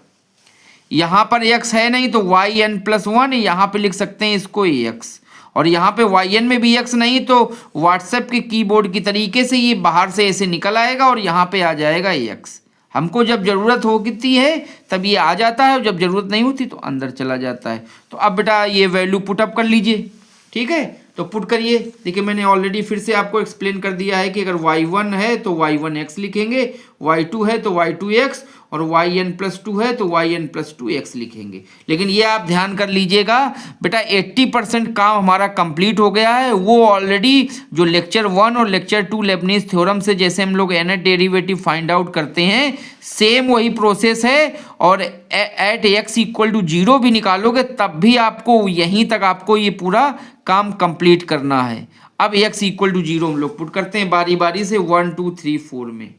यहाँ पर x है नहीं तो yn+1 यहाँ पे लिख सकते हैं इसको x, और यहाँ पे yn में भी x नहीं तो व्हाट्सएप के कीबोर्ड की तरीके से ये बाहर से ऐसे निकल आएगा और यहाँ पे आ जाएगा x। हमको जब ज़रूरत होती है तब ये आ जाता है, और जब ज़रूरत नहीं होती तो अंदर चला जाता है। तो अब बेटा ये वैल्यू पुटअप कर लीजिए, ठीक है। तो पुट करिए। देखिए मैंने ऑलरेडी फिर से आपको एक्सप्लेन कर दिया है कि अगर y1 है तो y1x लिखेंगे, y2 है तो y2x, और yn+2 है तो yn+2x लिखेंगे। लेकिन ये आप ध्यान कर लीजिएगा बेटा 80% काम हमारा कंप्लीट हो गया है। वो ऑलरेडी जो लेक्चर 1 और लेक्चर 2 लेibniz थ्योरम से जैसे हम लोग nth डेरिवेटिव फाइंड आउट करते हैं, सेम वही प्रोसेस है। और एट x इक्वल टू 0 भी निकालोगे तब भी आपको यहीं तक आपको ये पूरा काम कंप्लीट करना है। अब x इक्वल टू 0 हम लोग पुट करते हैं बारी बारी से 1 2 3 4 में।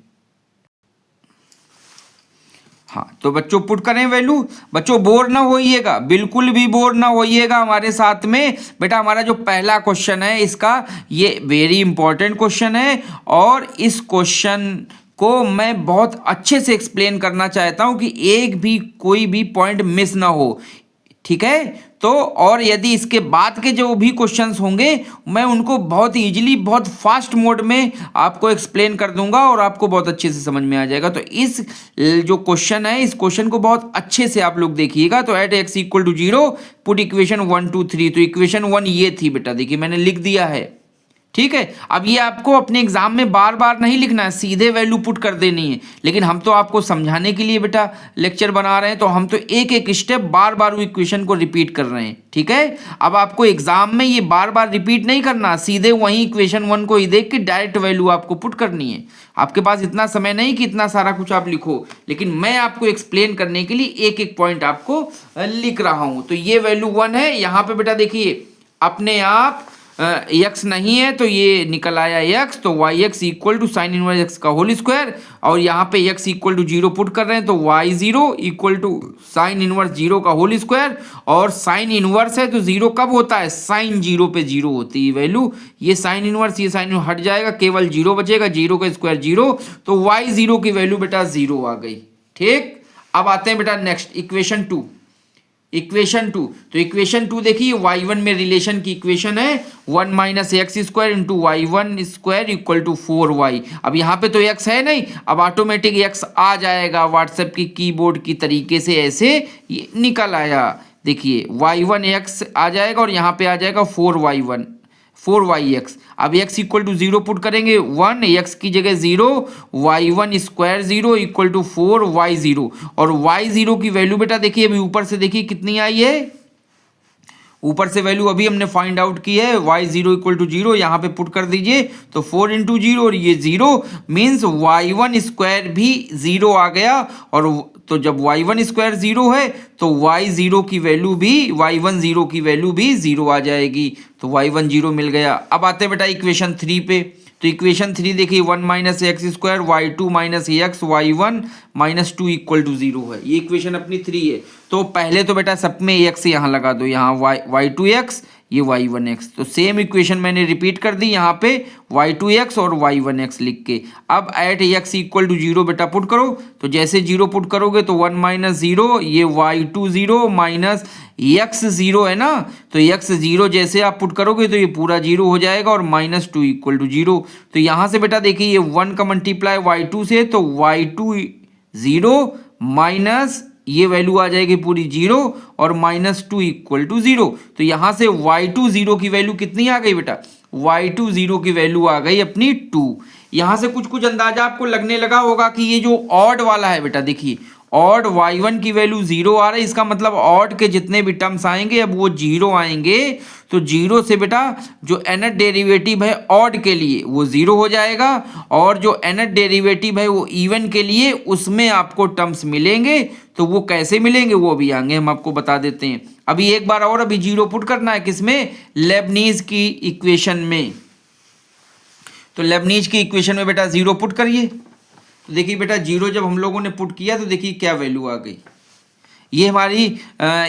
हाँ तो बच्चों पुट करें वैल्यू। बच्चों बोर ना होइएगा, बिल्कुल भी बोर ना होइएगा हमारे साथ में। बेटा हमारा जो पहला क्वेश्चन है इसका ये वेरी इंपॉर्टेंट क्वेश्चन है, और इस क्वेश्चन को मैं बहुत अच्छे से एक्सप्लेन करना चाहता हूँ कि एक भी कोई भी पॉइंट मिस ना हो। ठीक है। तो और यदि इसके बाद के जो भी क्वेश्चंस होंगे मैं उनको बहुत इजीली बहुत फास्ट मोड में आपको एक्सप्लेन कर दूंगा और आपको बहुत अच्छे से समझ में आ जाएगा। तो इस जो क्वेश्चन है इस क्वेश्चन को बहुत अच्छे से आप लोग देखिएगा। तो at x equal to 0 put equation 1 2 3। तो इक्वेशन 1 ये थी बेटा, देखिए मैंने लिख दिया है, ठीक है। अब ये आपको अपने एग्जाम में बार बार नहीं लिखना है, सीधे वैल्यू पुट कर देनी है, लेकिन हम तो आपको समझाने के लिए बेटा लेक्चर बना रहे हैं, तो हम तो एक एक स्टेप बार बार वो इक्वेशन को रिपीट कर रहे हैं, ठीक है। अब आपको एग्जाम में ये बार बार रिपीट नहीं करना, सीधे वही इक्वेशन 1 को ही देख के डायरेक्ट वैल्यू आपको पुट करनी है। आपके पास इतना समय नहीं कि इतना सारा कुछ आप लिखो, लेकिन मैं आपको एक्सप्लेन करने के लिए एक एक पॉइंट आपको लिख रहा हूं। तो ये वैल्यू 1 है, यहाँ पे बेटा देखिए अपने आप x नहीं है तो ये निकल आया x, तो y x equal to sine inverse x का होल स्क्वायर, और यहाँ पे x इक्वल टू 0 पुट कर रहे हैं तो y 0 equal to sine inverse 0 का होल स्क्वायर, और साइन इनवर्स है तो 0 कब होता है, साइन 0 पे 0 होती है वैल्यू। ये साइन इनवर्स ये साइन हट जाएगा, केवल 0 बचेगा, 0 का स्क्वायर 0, तो वाई 0 की वैल्यू बेटा 0 आ गई, ठीक। अब आते हैं बेटा नेक्स्ट इक्वेशन 2। इक्वेशन 2, तो इक्वेशन 2 देखिए y1 में रिलेशन की इक्वेशन है 1 minus x square into y one square equal to 4y। अब यहाँ पे तो x है नहीं, अब ऑटोमेटिक x आ जाएगा व्हाट्सएप की कीबोर्ड की तरीके से, ऐसे ये निकल आया। देखिए y1 x आ जाएगा और यहाँ पे आ जाएगा 4y x। अब x इक्वल टू 0 पुट करेंगे 1, x की जगह 0, y1 square 0 equal to 4y 0, और y 0 की वैल्यू बेटा देखिए अभी ऊपर से देखिए कितनी आई है, ऊपर से वैल्यू अभी हमने फाइंड आउट की है y 0 इक्वल टू 0, यहाँ पे पुट कर दीजिए तो 4 इंटू 0 और ये 0 मीन्स y1 स्क्वायर भी 0 आ गया, और तो जब y1 स्क्वायर 0 है तो y 0 की वैल्यू भी y1 0 की वैल्यू भी 0 आ जाएगी, तो y1 0 मिल गया। अब आते हैं बेटा इक्वेशन 3 पे। तो इक्वेशन 3 देखिए 1 minus x square y2 minus x y1 minus 2 equal to 0 है, ये इक्वेशन अपनी 3 है। तो पहले तो बेटा सब में x यहाँ लगा दो, यहाँ y2x ये y1x, तो सेम इक्वेशन मैंने रिपीट कर दी यहाँ पे y2x और y1x लिख के। अब एट x इक्वल टू 0 बेटा पुट करो, तो जैसे 0 पुट करोगे तो 1 माइनस 0 ये y2 0 माइनस x 0 है ना, तो x 0 जैसे आप पुट करोगे तो ये पूरा 0 हो जाएगा, और माइनस 2 इक्वल टू 0। तो यहाँ से बेटा देखिए ये 1 का मल्टीप्लाई y2 से, तो y2 0 माइनस ये वैल्यू आ जाएगी पूरी 0 और माइनस 2 इक्वल टू 0। तो यहाँ से y2 0 की वैल्यू कितनी आ गई बेटा, y2 0 की वैल्यू आ गई अपनी 2। यहाँ से कुछ कुछ अंदाजा आपको लगने लगा होगा कि ये जो ऑड वाला है बेटा देखिए ऑड y1 की वैल्यू 0 आ रही है, इसका मतलब ऑड के जितने भी टर्म्स आएंगे अब वो 0 आएंगे, तो 0 से बेटा जो nth डेरिवेटिव है ऑड के लिए वो 0 हो जाएगा, और जो nth डेरिवेटिव है वो इवन के लिए उसमें आपको टर्म्स मिलेंगे। तो वो कैसे मिलेंगे वो भी आगे हम आपको बता देते हैं। अभी एक बार और अभी 0 पुट करना है किसमें, लेबनीज की इक्वेशन में। तो लेबनीज की इक्वेशन में बेटा 0 पुट करिए, तो देखिए बेटा 0 जब हम लोगों ने पुट किया तो देखिए क्या वैल्यू आ गई। ये हमारी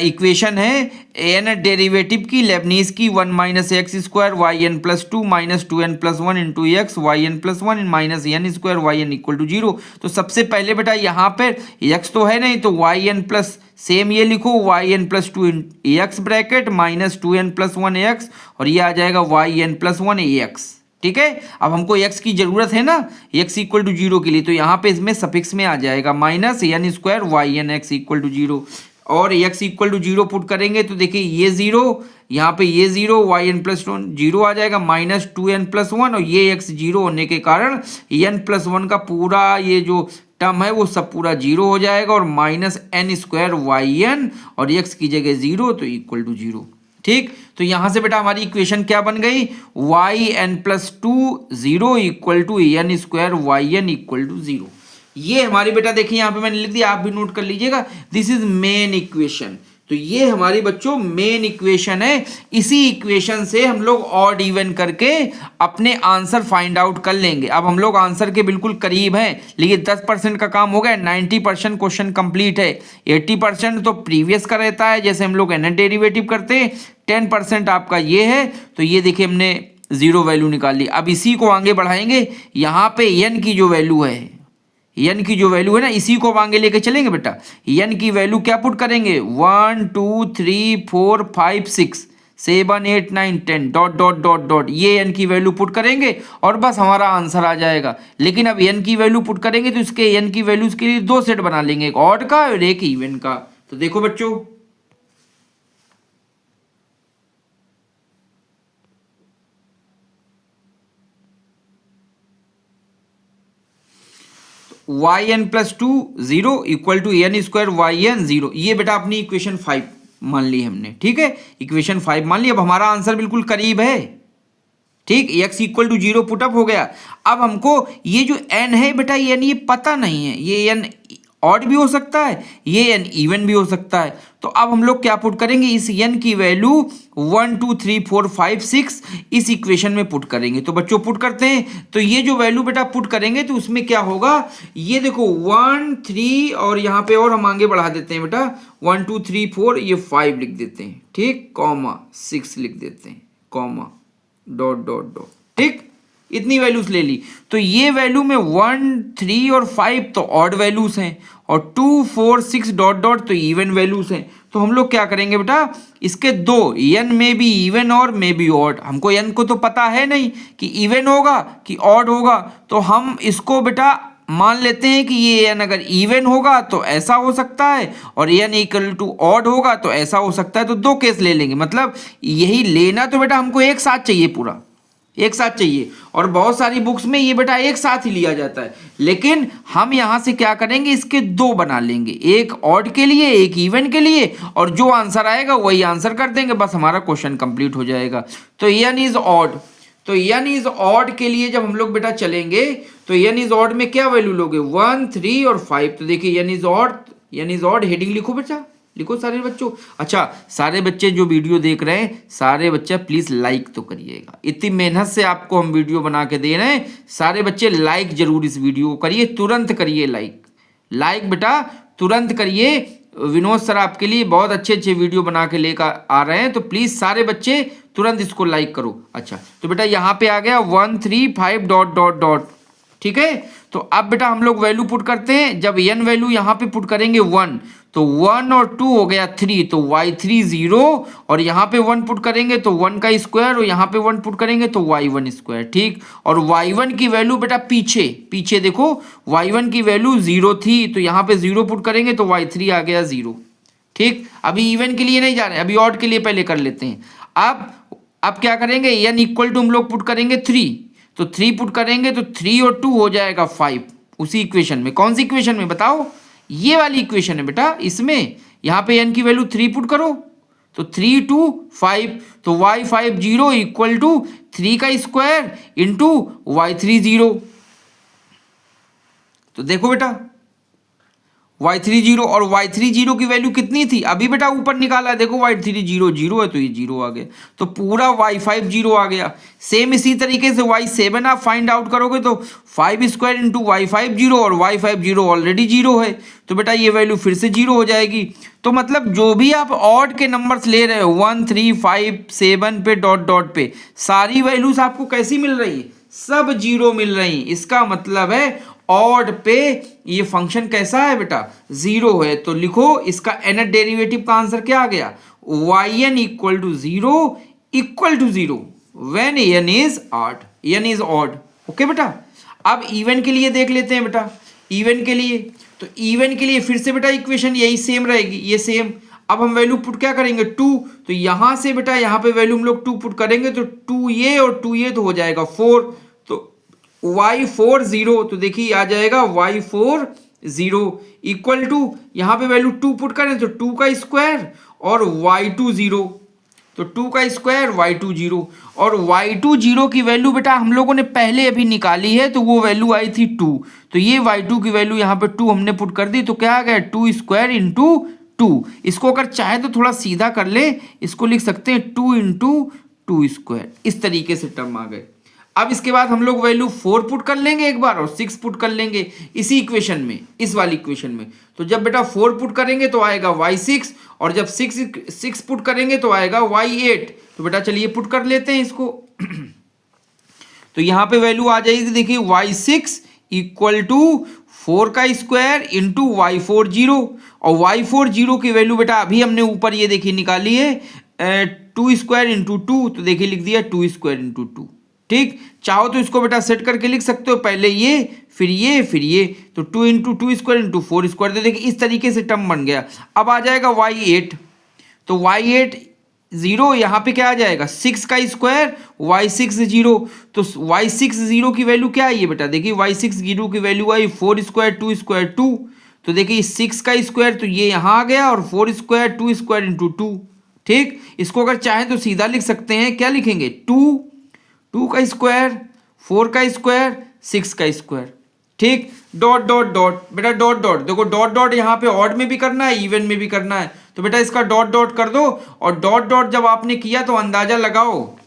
इक्वेशन है एन डेरिवेटिव की लेबनीज की 1 minus x square y n plus 2 minus 2n plus 1 into x y n plus 1 minus n square y n equal to 0। तो सबसे पहले बेटा यहाँ पर x तो है नहीं, तो वाई एन प्लस सेम ये लिखो y n plus 2 x bracket minus 2n plus 1 x, और ये आ जाएगा वाई एन प्लस 1 एक्स, ठीक है। अब हमको x की जरूरत है ना x इक्वल टू 0 के लिए, तो यहाँ पे इसमें सफिक्स में आ जाएगा minus n square y n x equal to 0, और x इक्वल टू 0 पुट करेंगे तो देखिए ये 0 यहाँ पे ये 0 वाई एन प्लस 0 आ जाएगा माइनस 2n प्लस 1, और ये x 0 होने के कारण n प्लस 1 का पूरा ये जो टर्म है वो सब पूरा 0 हो जाएगा, और minus n square y n और x की जगह 0 तो इक्वल टू 0, ठीक। तो यहां से बेटा हमारी इक्वेशन क्या बन गई, y n plus 2 0 equal to n square y n equal to 0। ये हमारी बेटा देखिए यहाँ पे मैंने लिख दिया, आप भी नोट कर लीजिएगा, दिस इज मेन इक्वेशन। तो ये हमारी बच्चों मेन इक्वेशन है, इसी इक्वेशन से हम लोग ऑड इवन करके अपने आंसर फाइंड आउट कर लेंगे। अब हम लोग आंसर के बिल्कुल करीब हैं, लेकिन 10% का काम हो गया, 90% क्वेश्चन कंप्लीट है, 80% तो प्रीवियस का रहता है जैसे हम लोग nth डेरिवेटिव करते हैं, 10% आपका ये है। तो ये देखिए हमने 0 वैल्यू निकाल ली। अब इसी को आगे बढ़ाएंगे, यहाँ पे n की जो वैल्यू है n की जो वैल्यू है ना इसी को आगे लेके चलेंगे बेटा। n की वैल्यू क्या पुट करेंगे 1 2 3 4 5 6 7 8 9 10 डॉट डॉट डॉट डॉट, ये n की वैल्यू पुट करेंगे और बस हमारा आंसर आ जाएगा। लेकिन अब n की वैल्यू पुट करेंगे तो इसके n की वैल्यूज के लिए दो सेट बना लेंगे, एक ऑड का और एक इवन का। तो देखो बच्चों yn plus 2 0 equal to n square yn 0, ये बेटा अपनी इक्वेशन 5 मान ली हमने, ठीक है, इक्वेशन 5 मान ली। अब हमारा आंसर बिल्कुल करीब है, ठीक, x इक्वल टू 0 पुटअप हो गया। अब हमको ये जो n है बेटा ये पता नहीं है, ये n ऑड भी हो सकता है, ये n इवन भी हो सकता है। तो अब हम लोग क्या पुट करेंगे, इस n की वैल्यू 1 2 3 4 5 6 इस इक्वेशन में पुट करेंगे। तो बच्चों पुट करते हैं, तो ये जो वैल्यू बेटा पुट करेंगे तो उसमें क्या होगा, ये देखो 1 3 और यहाँ पे और हम आगे बढ़ा देते हैं बेटा 1 2 3 4, ये 5 लिख देते हैं, ठीक, कॉमा 6 लिख देते हैं, कॉमा डॉट डॉट डॉट, ठीक, इतनी वैल्यूज ले ली। तो ये वैल्यू में 1 3 और 5 तो ऑड वैल्यूज हैं और 2 4 6 डॉट डॉट तो इवन वैल्यूज हैं। तो हम लोग क्या करेंगे बेटा, इसके दो n में भी इवन और में भी ऑड, हमको n को तो पता है नहीं कि इवन होगा कि ऑड होगा, तो हम इसको बेटा मान लेते हैं कि ये n अगर इवन होगा तो ऐसा हो सकता है और n इक्वल टू ऑड होगा तो ऐसा हो सकता है। तो दो केस ले लेंगे, मतलब यही लेना तो बेटा हमको एक साथ चाहिए, पूरा एक साथ चाहिए, और बहुत सारी बुक्स में ये बेटा एक साथ ही लिया जाता है। लेकिन हम यहां से क्या करेंगे, इसके दो बना लेंगे, एक ऑड के लिए एक इवन के लिए, और जो आंसर आएगा वही आंसर कर देंगे, बस हमारा क्वेश्चन कंप्लीट हो जाएगा। तो n इज ऑड, तो n इज ऑड के लिए जब हम लोग बेटा चलेंगे तो n इज ऑड में क्या वैल्यू लोगे 1 3 और 5। तो देखिए n इज ऑड हेडिंग लिखो बेटा, लिखो सारे बच्चों। अच्छा, सारे बच्चे जो वीडियो देख रहे हैं सारे बच्चे प्लीज लाइक तो करिएगा, इतनी मेहनत से आपको हम वीडियो बना के दे रहे हैं, सारे बच्चे लाइक जरूर इस वीडियो को करिए, तुरंत करिए लाइक बेटा तुरंत करिए। विनोद सर आपके लिए बहुत अच्छे अच्छे वीडियो बना के लेकर आ रहे हैं, तो प्लीज सारे बच्चे तुरंत इसको लाइक करो। अच्छा, तो बेटा यहाँ पे आ गया 1 3 5 डॉट डॉट डॉट, ठीक है। तो अब बेटा हम लोग वैल्यू पुट करते हैं, जब n वैल्यू यहाँ पे पुट करेंगे 1 तो 1 और 2 हो गया 3, तो y3 0, और यहाँ पे 1 पुट करेंगे तो 1 का स्क्वायर, और यहाँ पे 1 पुट करेंगे तो y1 स्क्वायर, ठीक। और y1 की वैल्यू बेटा पीछे देखो y1 की वैल्यू 0 थी, तो यहाँ पे 0 पुट करेंगे तो y3 आ गया 0, ठीक। अभी इवन के लिए नहीं जा रहे, अभी ऑड के लिए पहले कर लेते हैं। अब क्या करेंगे, n इक्वल टू हम लोग पुट करेंगे 3, तो 3 पुट करेंगे तो 3 और 2 हो जाएगा 5, उसी इक्वेशन में। कौन सी इक्वेशन में बताओ, ये वाली इक्वेशन है बेटा, इसमें यहाँ पे n की वैल्यू 3 पुट करो तो 3 2 5, तो y5 0 इक्वल टू 3 का स्क्वायर इंटू y3 0। तो देखो बेटा y3 0 और y3 0 की वैल्यू कितनी थी, अभी बेटा ऊपर निकाला है, देखो y3 0 0 है तो ये 0 आ गया, तो पूरा y5 0 आ गया। सेम इसी तरीके से y7 आप फाइंड आउट करोगे तो 5 स्क्वायर इंटू y5 0, और y5 0 ऑलरेडी 0 है, तो बेटा ये वैल्यू फिर से 0 हो जाएगी। तो मतलब जो भी आप ऑड के नंबर्स ले रहे हो 1 3 5 7 पे डॉट डॉट पे, सारी वैल्यूज आपको कैसी मिल रही है, सब 0 मिल रही। इसका मतलब है ऑड पे ये फंक्शन कैसा है बेटा, 0 है। तो लिखो इसका nth डेरिवेटिव का आंसर क्या आ गया, yn equal to 0 equal to 0 when n is odd, okay बेटा। अब इवन के लिए देख लेते हैं बेटा, इवन के लिए फिर से बेटा इक्वेशन यही सेम रहेगी, ये सेम। अब हम वैल्यू पुट क्या करेंगे 2, तो यहां से बेटा यहाँ पे वैल्यू हम लोग 2 पुट करेंगे तो 2 ये और 2 ये तो हो जाएगा 4, तो y4 0, तो देखिए आ जाएगा y4 0 इक्वल टू यहाँ पे वैल्यू 2 पुट करें तो 2 का स्क्वायर और y2 0, तो 2 का स्क्वायर y2 0, और y2 0 की वैल्यू बेटा हम लोगों ने पहले अभी निकाली है, तो वो वैल्यू आई थी 2, तो ये y2 की वैल्यू यहाँ पे 2 हमने पुट कर दी, तो क्या आ गया 2 स्क्वायर इंटू 2। इसको अगर चाहे तो थोड़ा सीधा कर ले, इसको लिख सकते हैं 2 इंटू 2 स्क्वायर, इस तरीके से टर्म आ गए। अब इसके बाद हम लोग वैल्यू 4 पुट कर लेंगे एक बार और 6 पुट कर लेंगे इसी इक्वेशन में, इस वाली इक्वेशन में। तो जब बेटा 4 पुट करेंगे तो आएगा y6, और जब 6 पुट करेंगे तो आएगा y8। तो बेटा चलिए पुट कर लेते हैं इसको। तो यहाँ पे वैल्यू आ जाएगी, देखिए y6 इक्वल टू 4 का स्क्वायर इंटू y40, और y40 की वैल्यू बेटा अभी हमने ऊपर ये देखिए निकाली है 2 स्क्वायर इंटू 2, तो देखिए लिख दिया 2 स्क्वायर इंटू 2। ठीक, चाहो तो इसको बेटा सेट करके लिख सकते हो, पहले ये फिर ये फिर ये, तो 2 इंटू 2 स्क्वायर इंटू 4 स्क्वायर, तो देखिए इस तरीके से टर्म बन गया। अब आ जाएगा y8, तो y8 0, यहाँ पे क्या आ जाएगा 6 का स्क्वायर y6 0, तो y6 0 की वैल्यू क्या आई है बेटा, देखिए y6 0 की वैल्यू आई 4 स्क्वायर 2 स्क्वायर 2, तो देखिए 6 का स्क्वायर तो ये यहाँ आ गया, और 4 स्क्वायर 2 स्क्वायर इंटू 2। ठीक, इसको अगर चाहें तो सीधा लिख सकते हैं, क्या लिखेंगे 2 का स्क्वायर 4 का स्क्वायर 6 का स्क्वायर। ठीक, डॉट डॉट डॉट बेटा, डॉट डॉट देखो, डॉट डॉट यहाँ पे ऑड में भी करना है इवन में भी करना है, तो बेटा इसका डॉट डॉट कर दो, और डॉट डॉट जब आपने किया तो अंदाजा लगाओ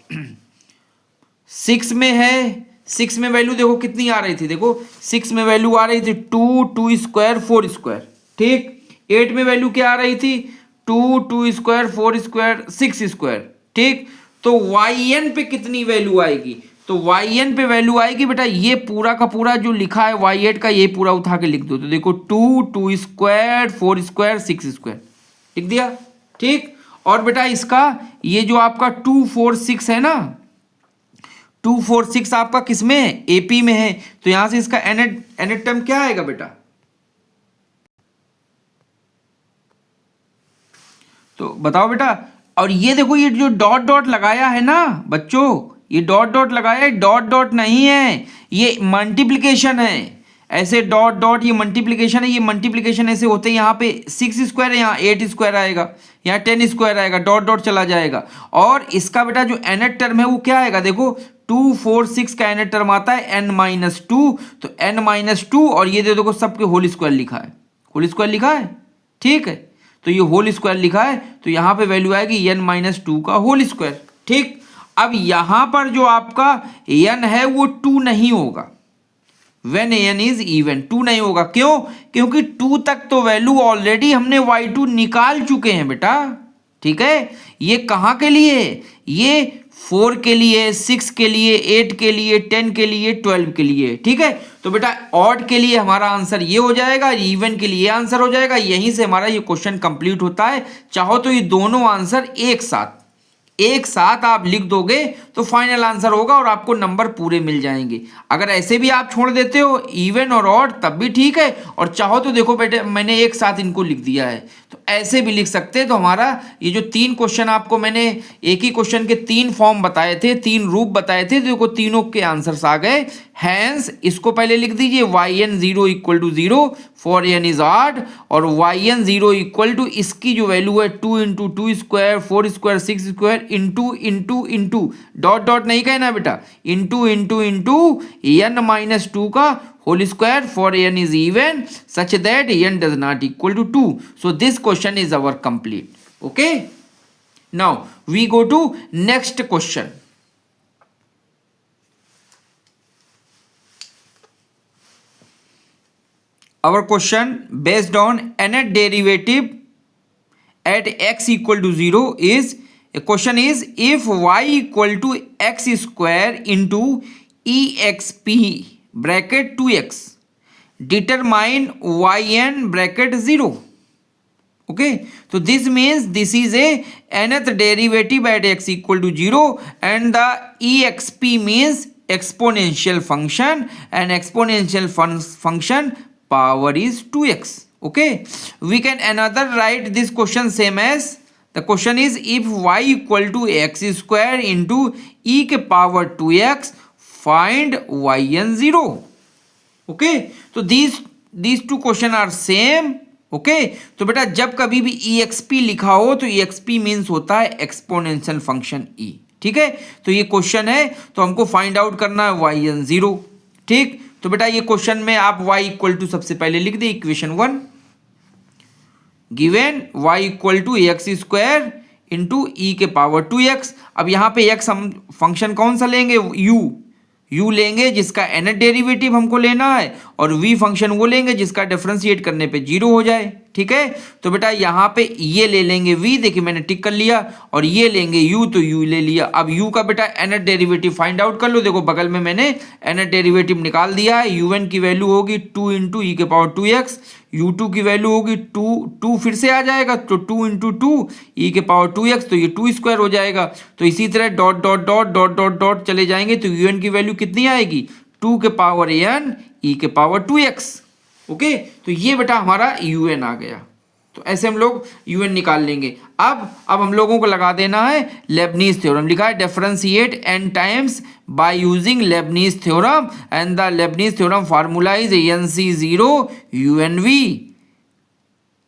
6 में है, 6 में वैल्यू देखो कितनी आ रही थी, देखो 6 में वैल्यू आ रही थी 2 स्क्वायर 4 स्क्वायर। ठीक, 8 में वैल्यू क्या आ रही थी 2 स्क्वायर 4 स्क्वायर 6 स्क्वायर। ठीक, तो yn पे कितनी वैल्यू आएगी, तो yn पे वैल्यू आएगी बेटा, ये पूरा का पूरा जो लिखा है y8 का, ये पूरा उठा के लिख दो, तो देखो 2 स्क्वायर 4 स्क्वायर 6 स्क्वायर लिख दिया। ठीक, और बेटा इसका ये जो आपका 2 4 6 है ना, 2 4 6 आपका किस में है, एपी में है, तो यहां से इसका एनेट टर्म क्या आएगा बेटा, तो बताओ बेटा। और ये देखो ये जो डॉट डॉट लगाया है ना बच्चों, ये डॉट डॉट लगाया है, डॉट डॉट नहीं है, ये मल्टीप्लिकेशन है। ऐसे डॉट डॉट ये मल्टीप्लिकेशन है, ये मल्टीप्लिकेशन ऐसे होते हैं, यहाँ पे 6 स्क्वायर है, यहाँ 8 स्क्वायर आएगा, यहाँ 10 स्क्वायर आएगा, डॉट डॉट चला जाएगा। और इसका बेटा जो एनेट टर्म है वो क्या आएगा, देखो 2 4 6 का एनेट टर्म आता है n-2, तो n-2, और ये देखो सबके होल स्क्वायर लिखा है, होल स्क्वायर लिखा है। ठीक है, तो ये होल स्क्वायर लिखा है, तो यहाँ पे वैल्यू आएगी n-2 का होल स्क्वायर। ठीक, अब यहाँ पर जो आपका n है वो 2 नहीं होगा, when n इज इवन 2 नहीं होगा, क्यों, क्योंकि 2 तक तो वैल्यू ऑलरेडी हमने y2 निकाल चुके हैं बेटा। ठीक है, ये कहाँ के लिए, ये 4 के लिए, 6 के लिए, 8 के लिए, 10 के लिए, 12 के लिए। ठीक है, तो बेटा ऑड के लिए हमारा आंसर ये हो जाएगा, इवन के लिए आंसर हो जाएगा, यहीं से हमारा ये क्वेश्चन कंप्लीट होता है। चाहो तो ये दोनों आंसर एक साथ आप लिख दोगे तो फाइनल आंसर होगा और आपको नंबर पूरे मिल जाएंगे। अगर ऐसे भी आप छोड़ देते हो इवन और ऑड तब भी ठीक है, और चाहो तो देखो बेटे मैंने एक साथ इनको लिख दिया है, तो ऐसे भी लिख सकते हैं। तो हमारा ये जो 3 क्वेश्चन आपको मैंने एक ही क्वेश्चन के 3 फॉर्म बताए थे, 3 रूप बताए थे, देखो तीनों के आंसर्स आ गए। हैंस इसको पहले लिख दीजिए yn 0 = 0 for n is odd, और yn 0 = इसकी जो वैल्यू है 2 × 2 square 4 square 6 square into dot dot नहीं कहना बेटा, इंटू n-2 का whole square for n is even such that n does not equal to 2। So this question is our complete. Okay, now we go to next question. Our question based on nth derivative at x = 0 is, a question is, if y = x square into exp bracket 2x determine yn bracket 0. Okay, so this means this is a nth derivative at x = 0 and the exp means exponential function, and exponential function power is 2x. Okay, we can another write this question same as, the question is, if y = x square into e के power 2x find yn 0. Okay, so these two question are same. Okay, तो बेटा जब कभी भी exp लिखा हो तो exp means होता है एक्सपोनेंशियल फंक्शन e। ठीक है, तो ये क्वेश्चन है, तो हमको फाइंड आउट करना है yn 0। ठीक, तो बेटा ये क्वेश्चन में आप y = सबसे पहले लिख दे equation 1, given y = x square into e के पावर 2x। अब यहाँ पे x हम फंक्शन कौन सा लेंगे, u u लेंगे जिसका nth डेरिवेटिव हमको लेना है, और v फंक्शन वो लेंगे जिसका डिफरेंशिएट करने पे 0 हो जाए। ठीक है, तो बेटा यहाँ पे ये ले लेंगे v, देखिए मैंने टिक कर लिया, और ये लेंगे u, तो u ले लिया। अब u का बेटा nth डेरिवेटिव फाइंड आउट कर लो, देखो बगल में मैंने nth डेरिवेटिव निकाल दिया है। un की वैल्यू होगी 2 इंटू ई के पावर 2x, u2 की वैल्यू होगी 2 फिर से आ जाएगा, तो 2 इंटू 2 ई के पावर 2x, तो ये 2 स्क्वायर हो जाएगा। तो इसी तरह dot dot dot dot dot dot चले जाएंगे, तो un की वैल्यू कितनी आएगी, 2 के पावर n ई के पावर 2x। ओके, तो ये बेटा हमारा un आ गया। तो ऐसे हम लोग un निकाल लेंगे। अब हम लोगों को लगा देना है लेबनीज थ्योरम। लिखा है differentiate n times by using Leibniz theorem and the Leibniz theorem formula is nc0 unv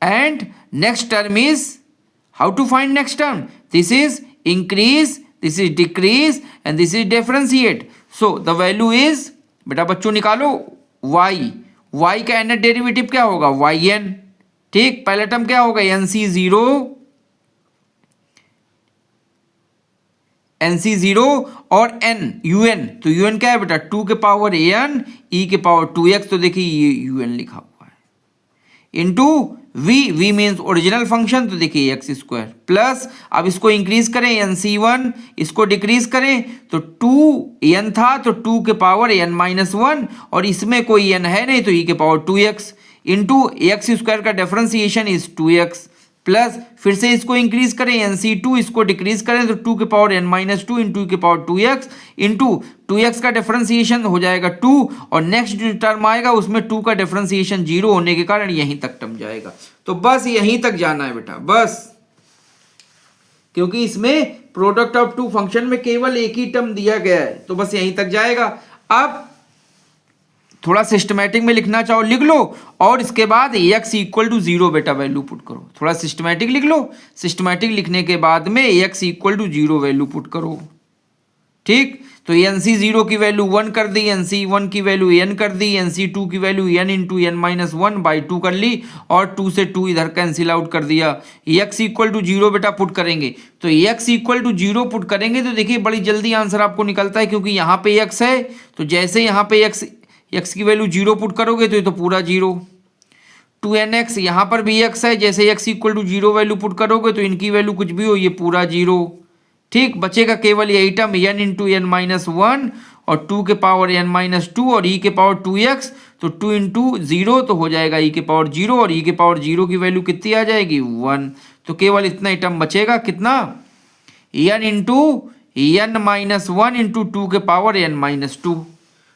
and next term is how to find next term, this is increase, this is decrease and this is differentiate. So the value is, बेटा बच्चों निकालो, y का nth derivative क्या होगा, yn। ठीक, पहला term क्या होगा, nc0 और un, तो un क्या है बेटा, 2 के पावर n e के पावर 2x, तो देखिए ये un लिखा हुआ है, into v means original function, तो देखिए एक्स स्क्वायर, प्लस अब इसको इंक्रीज करें nc1, इसको डिक्रीज करें तो 2n था, तो 2 के पावर n-1, और इसमें कोई n है नहीं, तो e के power 2x, into x square का डिफरेंशिएशन इज 2x, प्लस फिर से इसको इंक्रीज करें nc2, इसको डिक्रीज करें तो 2 के पावर n-2 इंटू के पावर 2x, इंटू 2x का डिफरेंशिएशन हो जाएगा 2, और नेक्स्ट जो टर्म आएगा उसमें 2 का डिफरेंशिएशन 0 होने के कारण यहीं तक टर्म जाएगा। तो बस यहीं तक जाना है बेटा, बस, क्योंकि इसमें प्रोडक्ट ऑफ टू फंक्शन में केवल एक ही टर्म दिया गया है, तो बस यहीं तक जाएगा। अब थोड़ा सिस्टमैटिक में लिखना चाहो लिख लो, और इसके बाद x इक्वल टू 0 बेटा वैल्यू पुट करो। थोड़ा सिस्टमैटिक लिख लो, सिस्टमैटिक लिखने के बाद में x equal to 0 value put करो। ठीक, तो nc0 की वैल्यू 1 कर दी, nc1 की वैल्यू n कर दी, nc2 की वैल्यू n इंटू n-1/2 कर ली, और 2 से 2 इधर कैंसिल आउट कर दिया। x इक्वल टू 0 बेटा पुट करेंगे, तो x इक्वल टू 0 पुट करेंगे तो देखिए बड़ी जल्दी आंसर आपको निकलता है, क्योंकि यहाँ पे x है, तो जैसे यहाँ पे x की वैल्यू 0 पुट करोगे तो ये तो पूरा 0, 2nx यहाँ पर भी x है, जैसे x equal to 0 value put करोगे तो इनकी वैल्यू कुछ भी हो, ये पूरा 0। ठीक, बचेगा केवल यही टर्म n इंटू n-1 और 2 के पावर n-2 और e के पावर 2x, तो 2 इंटू 0 तो हो जाएगा e के पावर 0, और e के पावर 0 की वैल्यू कितनी आ जाएगी, 1। तो केवल इतना ही टर्म बचेगा, कितना, n इंटू n-1 इंटू 2 के पावर n-2।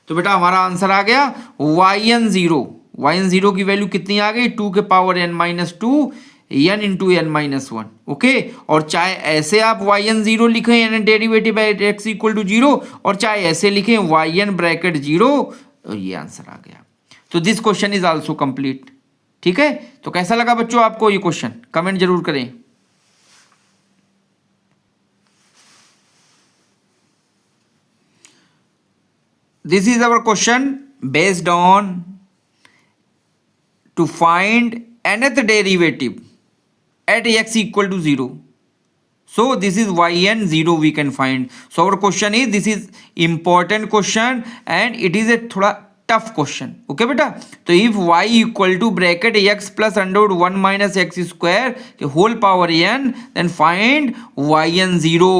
तो बेटा हमारा आंसर आ गया yn0 की वैल्यू कितनी आ गई, 2 के power n-2 n into n-1। Okay, और चाहे ऐसे आप yn0 लिखें यानी डेरिवेटिव x इक्वल टू 0, और चाहे ऐसे लिखें yn ब्रैकेट 0, तो ये आंसर आ गया। तो this question is also complete. ठीक है, तो कैसा लगा बच्चों आपको ये क्वेश्चन, कमेंट जरूर करें। This is our question based on to find nth derivative at x equal to 0. So this is yn0 we can find. So our question is, this is important question and it is a थोड़ा tough question. Okay बेटा, तो if y equal to bracket x plus under 1 minus x square the whole power n, then find yn0.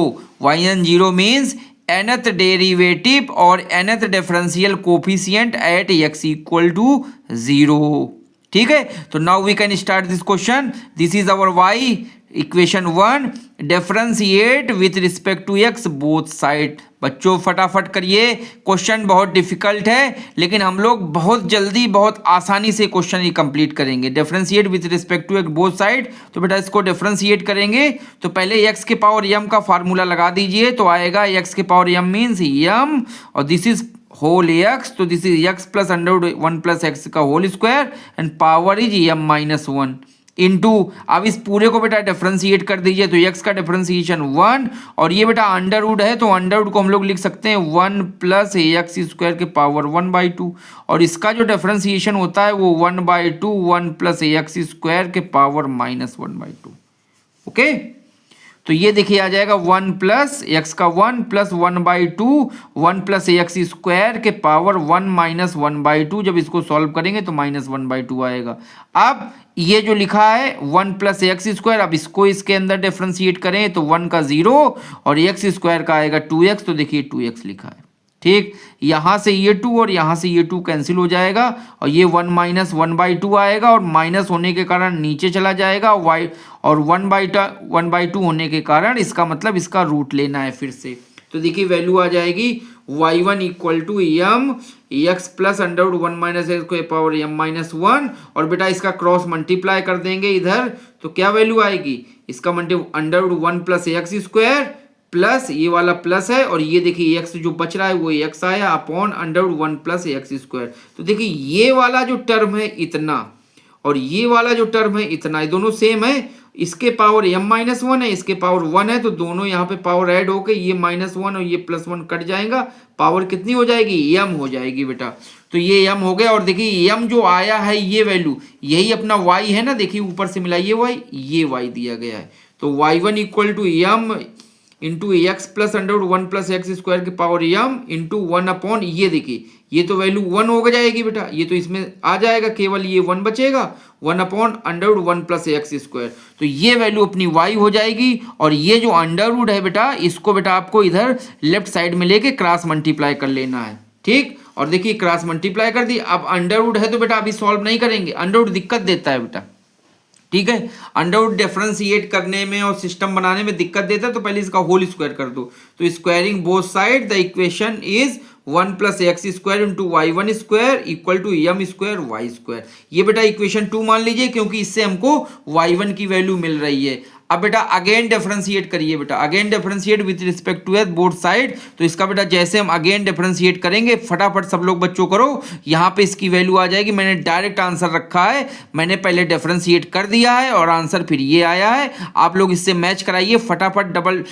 yn0 means nth derivative और nth differential coefficient at x equal to 0। ठीक है, तो now we can start this question. This is our y equation 1, differentiate with respect to x both side. बच्चों फटाफट करिए, question बहुत difficult है लेकिन हम लोग बहुत जल्दी बहुत आसानी से क्वेश्चन ही कंप्लीट करेंगे। Differentiate with respect to x both side, तो बेटा इसको डिफरेंशिएट करेंगे तो पहले x के पावर m का फार्मूला लगा दीजिए, तो आएगा x के पावर m मीन्स m, और दिस इज होल x, तो this is x plus under 1 plus X का whole square and power is m-1 into, अब इस पूरे को बेटा डिफरेंशिएट कर दीजिए, तो x का डिफरेंशिएशन 1, और ये बेटा अंडर रूट है तो अंडर रूट को हम लोग लिख सकते हैं 1 प्लस एक्स स्क्वायर के पावर 1/2, और इसका जो डिफरेंशिएशन होता है वो 1/2 1 प्लस एक्स स्क्वायर के पावर -1/2। ओके, तो ये देखिए आ जाएगा 1 प्लस एक्स का 1 प्लस 1/2 1 प्लस एक्स स्क्वायर के पावर 1 माइनस 1/2। जब इसको सॉल्व करेंगे तो -1/2 आएगा। अब ये जो लिखा है 1 प्लस एक्स स्क्वायर, अब इसको इसके अंदर डिफरेंशिएट करें तो 1 का 0 और एक्स स्क्वायर का आएगा 2x, तो देखिए 2x लिखा है। ठीक, यहाँ से ये 2 और यहाँ से ये 2 कैंसिल हो जाएगा और ये 1 माइनस 1/2 आएगा और माइनस होने के कारण नीचे चला जाएगा और 1/2 होने के कारण इसका मतलब इसका रूट लेना है फिर से। तो देखिए वैल्यू आ जाएगी y1 equal to m x plus under 1 minus x को पावर m माइनस 1 और बेटा इसका क्रॉस मल्टीप्लाई कर देंगे इधर तो क्या वैल्यू आएगी, इसका under 1 plus x square plus ये वाला प्लस है और ये देखिए x जो बच रहा है वो x आया upon under 1 plus x square. तो देखिए ये वाला जो टर्म है इतना और ये वाला जो टर्म है इतना, ये दोनों सेम है। इसके पावर m माइनस 1 है, इसके पावर 1 है, तो दोनों यहाँ पे पावर ऐड होके ये -1 और ये +1 कट जाएगा। पावर कितनी हो जाएगी, m हो जाएगी बेटा। तो ये m हो गया और देखिए m जो आया है ये वैल्यू यही अपना y है ना, देखिए ऊपर से मिला ये y दिया गया है। तो y1 equal to m into x plus under 1 plus x square की पावर m इंटू 1 अपॉन ये देखिए ये तो वैल्यू 1 हो जाएगी बेटा, ये तो इसमें आ जाएगा, केवल ये 1 बचेगा 1 upon under 1 plus x square. तो ये वैल्यू अपनी y हो जाएगी और ये जो अंडर रूट है बेटा इसको बेटा आपको इधर लेफ्ट साइड में लेके क्रॉस मल्टीप्लाई कर लेना है। ठीक, और देखिए क्रॉस मल्टीप्लाई कर दी। अब अंडर रूट है तो बेटा अभी सॉल्व नहीं करेंगे, अंडर रूट दिक्कत देता है बेटा। ठीक है, अंडर रूट डिफरेंशिएट करने में और सिस्टम बनाने में दिक्कत देता है, तो पहले इसका होल स्क्वायर कर दो। तो squaring both side the equation is 1 plus x square into y1 square equal to m square y square. ये बेटा इक्वेशन 2 मान लीजिए क्योंकि इससे हमको y1 की वैल्यू मिल रही है। अब बेटा अगेन डिफरेंशिएट करिए बेटा, again differentiate with respect to both side. तो इसका बेटा जैसे हम अगेन डिफरेंशिएट करेंगे फटाफट सब लोग बच्चों करो, यहाँ पे इसकी वैल्यू आ जाएगी। मैंने डायरेक्ट आंसर रखा है, मैंने पहले डिफरेंशिएट कर दिया है और आंसर फिर ये आया है। आप लोग इससे मैच कराइए फटाफट, डबल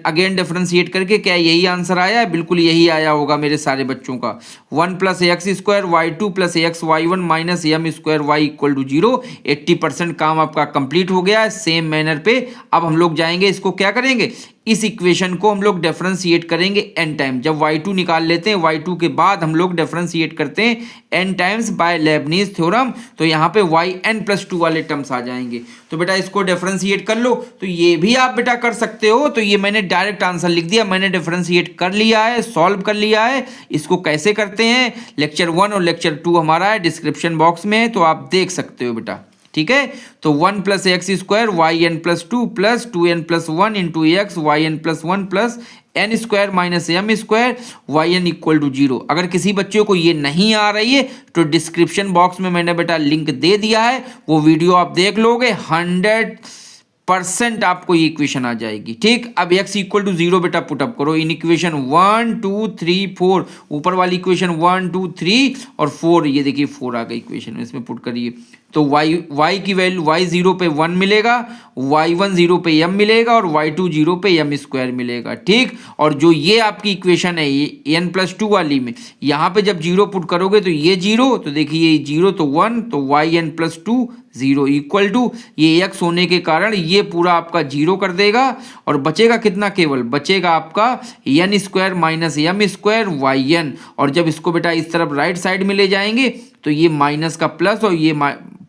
अगेन डिफरेंशिएट करके क्या यही आंसर आया है, बिल्कुल यही आया होगा मेरे सारे बच्चों का। 1 plus x square y2 plus x y1 minus m square y equal to 0। 80% काम आपका कंप्लीट हो गया है। सेम मैनर पे अब हम लोग जाएंगे, इसको क्या करेंगे, इस इक्वेशन को हम लोग डिफरेंशिएट करेंगे n टाइम। जब y2 निकाल लेते हैं, y2 के बाद हम लोग डिफरेंशिएट करते हैं n times bye Lebanese theorem, तो यहाँ पे yn+2 वाले टर्म्स आ जाएंगे। तो बेटा इसको डिफरेंशिएट कर लो। तो ये भी आप बेटा कर सकते हो, तो ये मैंने डायरेक्ट आंसर लिख दिया, मैंने डिफरेंशिएट कर लिया है, सॉल्व कर लिया है। इसको कैसे करते हैं लेक्चर 1 और लेक्चर 2 हमारा है डिस्क्रिप्शन बॉक्स में, तो आप देख सकते हो बेटा। ठीक है, तो 1 plus x square yn+2 plus 2n+1 into x yn+1 plus n square minus m square yn equal to 0। अगर किसी बच्चे को ये नहीं आ रही है तो डिस्क्रिप्शन बॉक्स में मैंने बेटा लिंक दे दिया है, वो वीडियो आप देख लोगे, 100% आपको ये इक्वेशन आ जाएगी। ठीक, अब x इक्वल टू 0 बेटा पुटअप करो इन इक्वेशन 1 2 3 4, ऊपर वाली इक्वेशन 1 2 3 और 4, ये देखिए 4 आ गई इक्वेशन में, इसमें पुट करिए। तो y की वैल्यू y0 पे 1 मिलेगा, y1 0 पे m मिलेगा और y2 0 पे m स्क्वायर मिलेगा। ठीक, और जो ये आपकी इक्वेशन है ये n+2 वाली में, यहाँ पे जब 0 पुट करोगे तो ये 0, तो देखिए ये 0 तो 1, तो yn+2 0 इक्वल टू ये x होने के कारण ये पूरा आपका 0 कर देगा और बचेगा कितना, केवल बचेगा आपका n square minus m square yn। और जब इसको बेटा इस तरफ राइट साइड में ले जाएंगे तो ये माइनस का प्लस और ये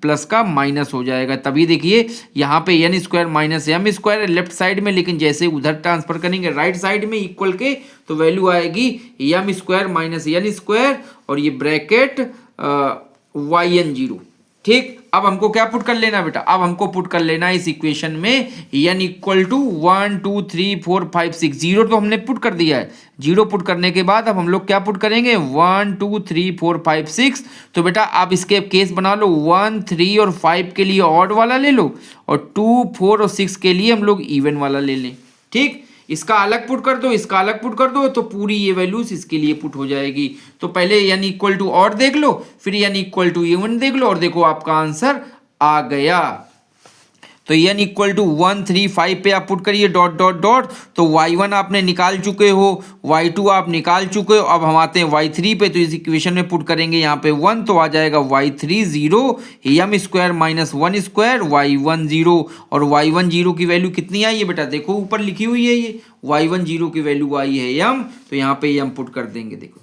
प्लस का माइनस हो जाएगा। तभी देखिए यहाँ पे n square minus m square left side में, लेकिन जैसे उधर ट्रांसफर करेंगे राइट साइड में इक्वल के, तो वैल्यू आएगी m square minus n square और ये ब्रैकेट yn0। ठीक, अब हमको क्या पुट कर लेना बेटा, अब हमको पुट कर लेना इस इक्वेशन में n इक्वल टू 1 2 3 4 5 6, 0 तो हमने पुट कर दिया है। 0 पुट करने के बाद अब हम लोग क्या पुट करेंगे, 1 2 3 4 5 6। तो बेटा आप इसके केस बना लो, 1 3 और 5 के लिए ऑड वाला ले लो और 2 4 और 6 के लिए हम लोग इवन वाला ले लें। ठीक, इसका अलग पुट कर दो, इसका अलग पुट कर दो, तो पूरी ये वैल्यूज इसके लिए पुट हो जाएगी। तो पहले n इक्वल टू ऑड देख लो, फिर n इक्वल टू इवन देख लो और देखो आपका आंसर आ गया। तो n इक्वल टू 1 3 5 पे आप पुट करिए डॉट डॉट डॉट, तो y1 आपने निकाल चुके हो, y2 आप निकाल चुके हो। अब हम आते हैं y3 पे, तो इस इक्वेशन में पुट करेंगे यहाँ पे 1, तो आ जाएगा y3 0 m square minus 1 square y1 0। और y1 0 की वैल्यू कितनी आई है बेटा, देखो ऊपर लिखी हुई है ये y1 0 की वैल्यू आई है m, तो यहाँ पे m पुट कर देंगे। देखो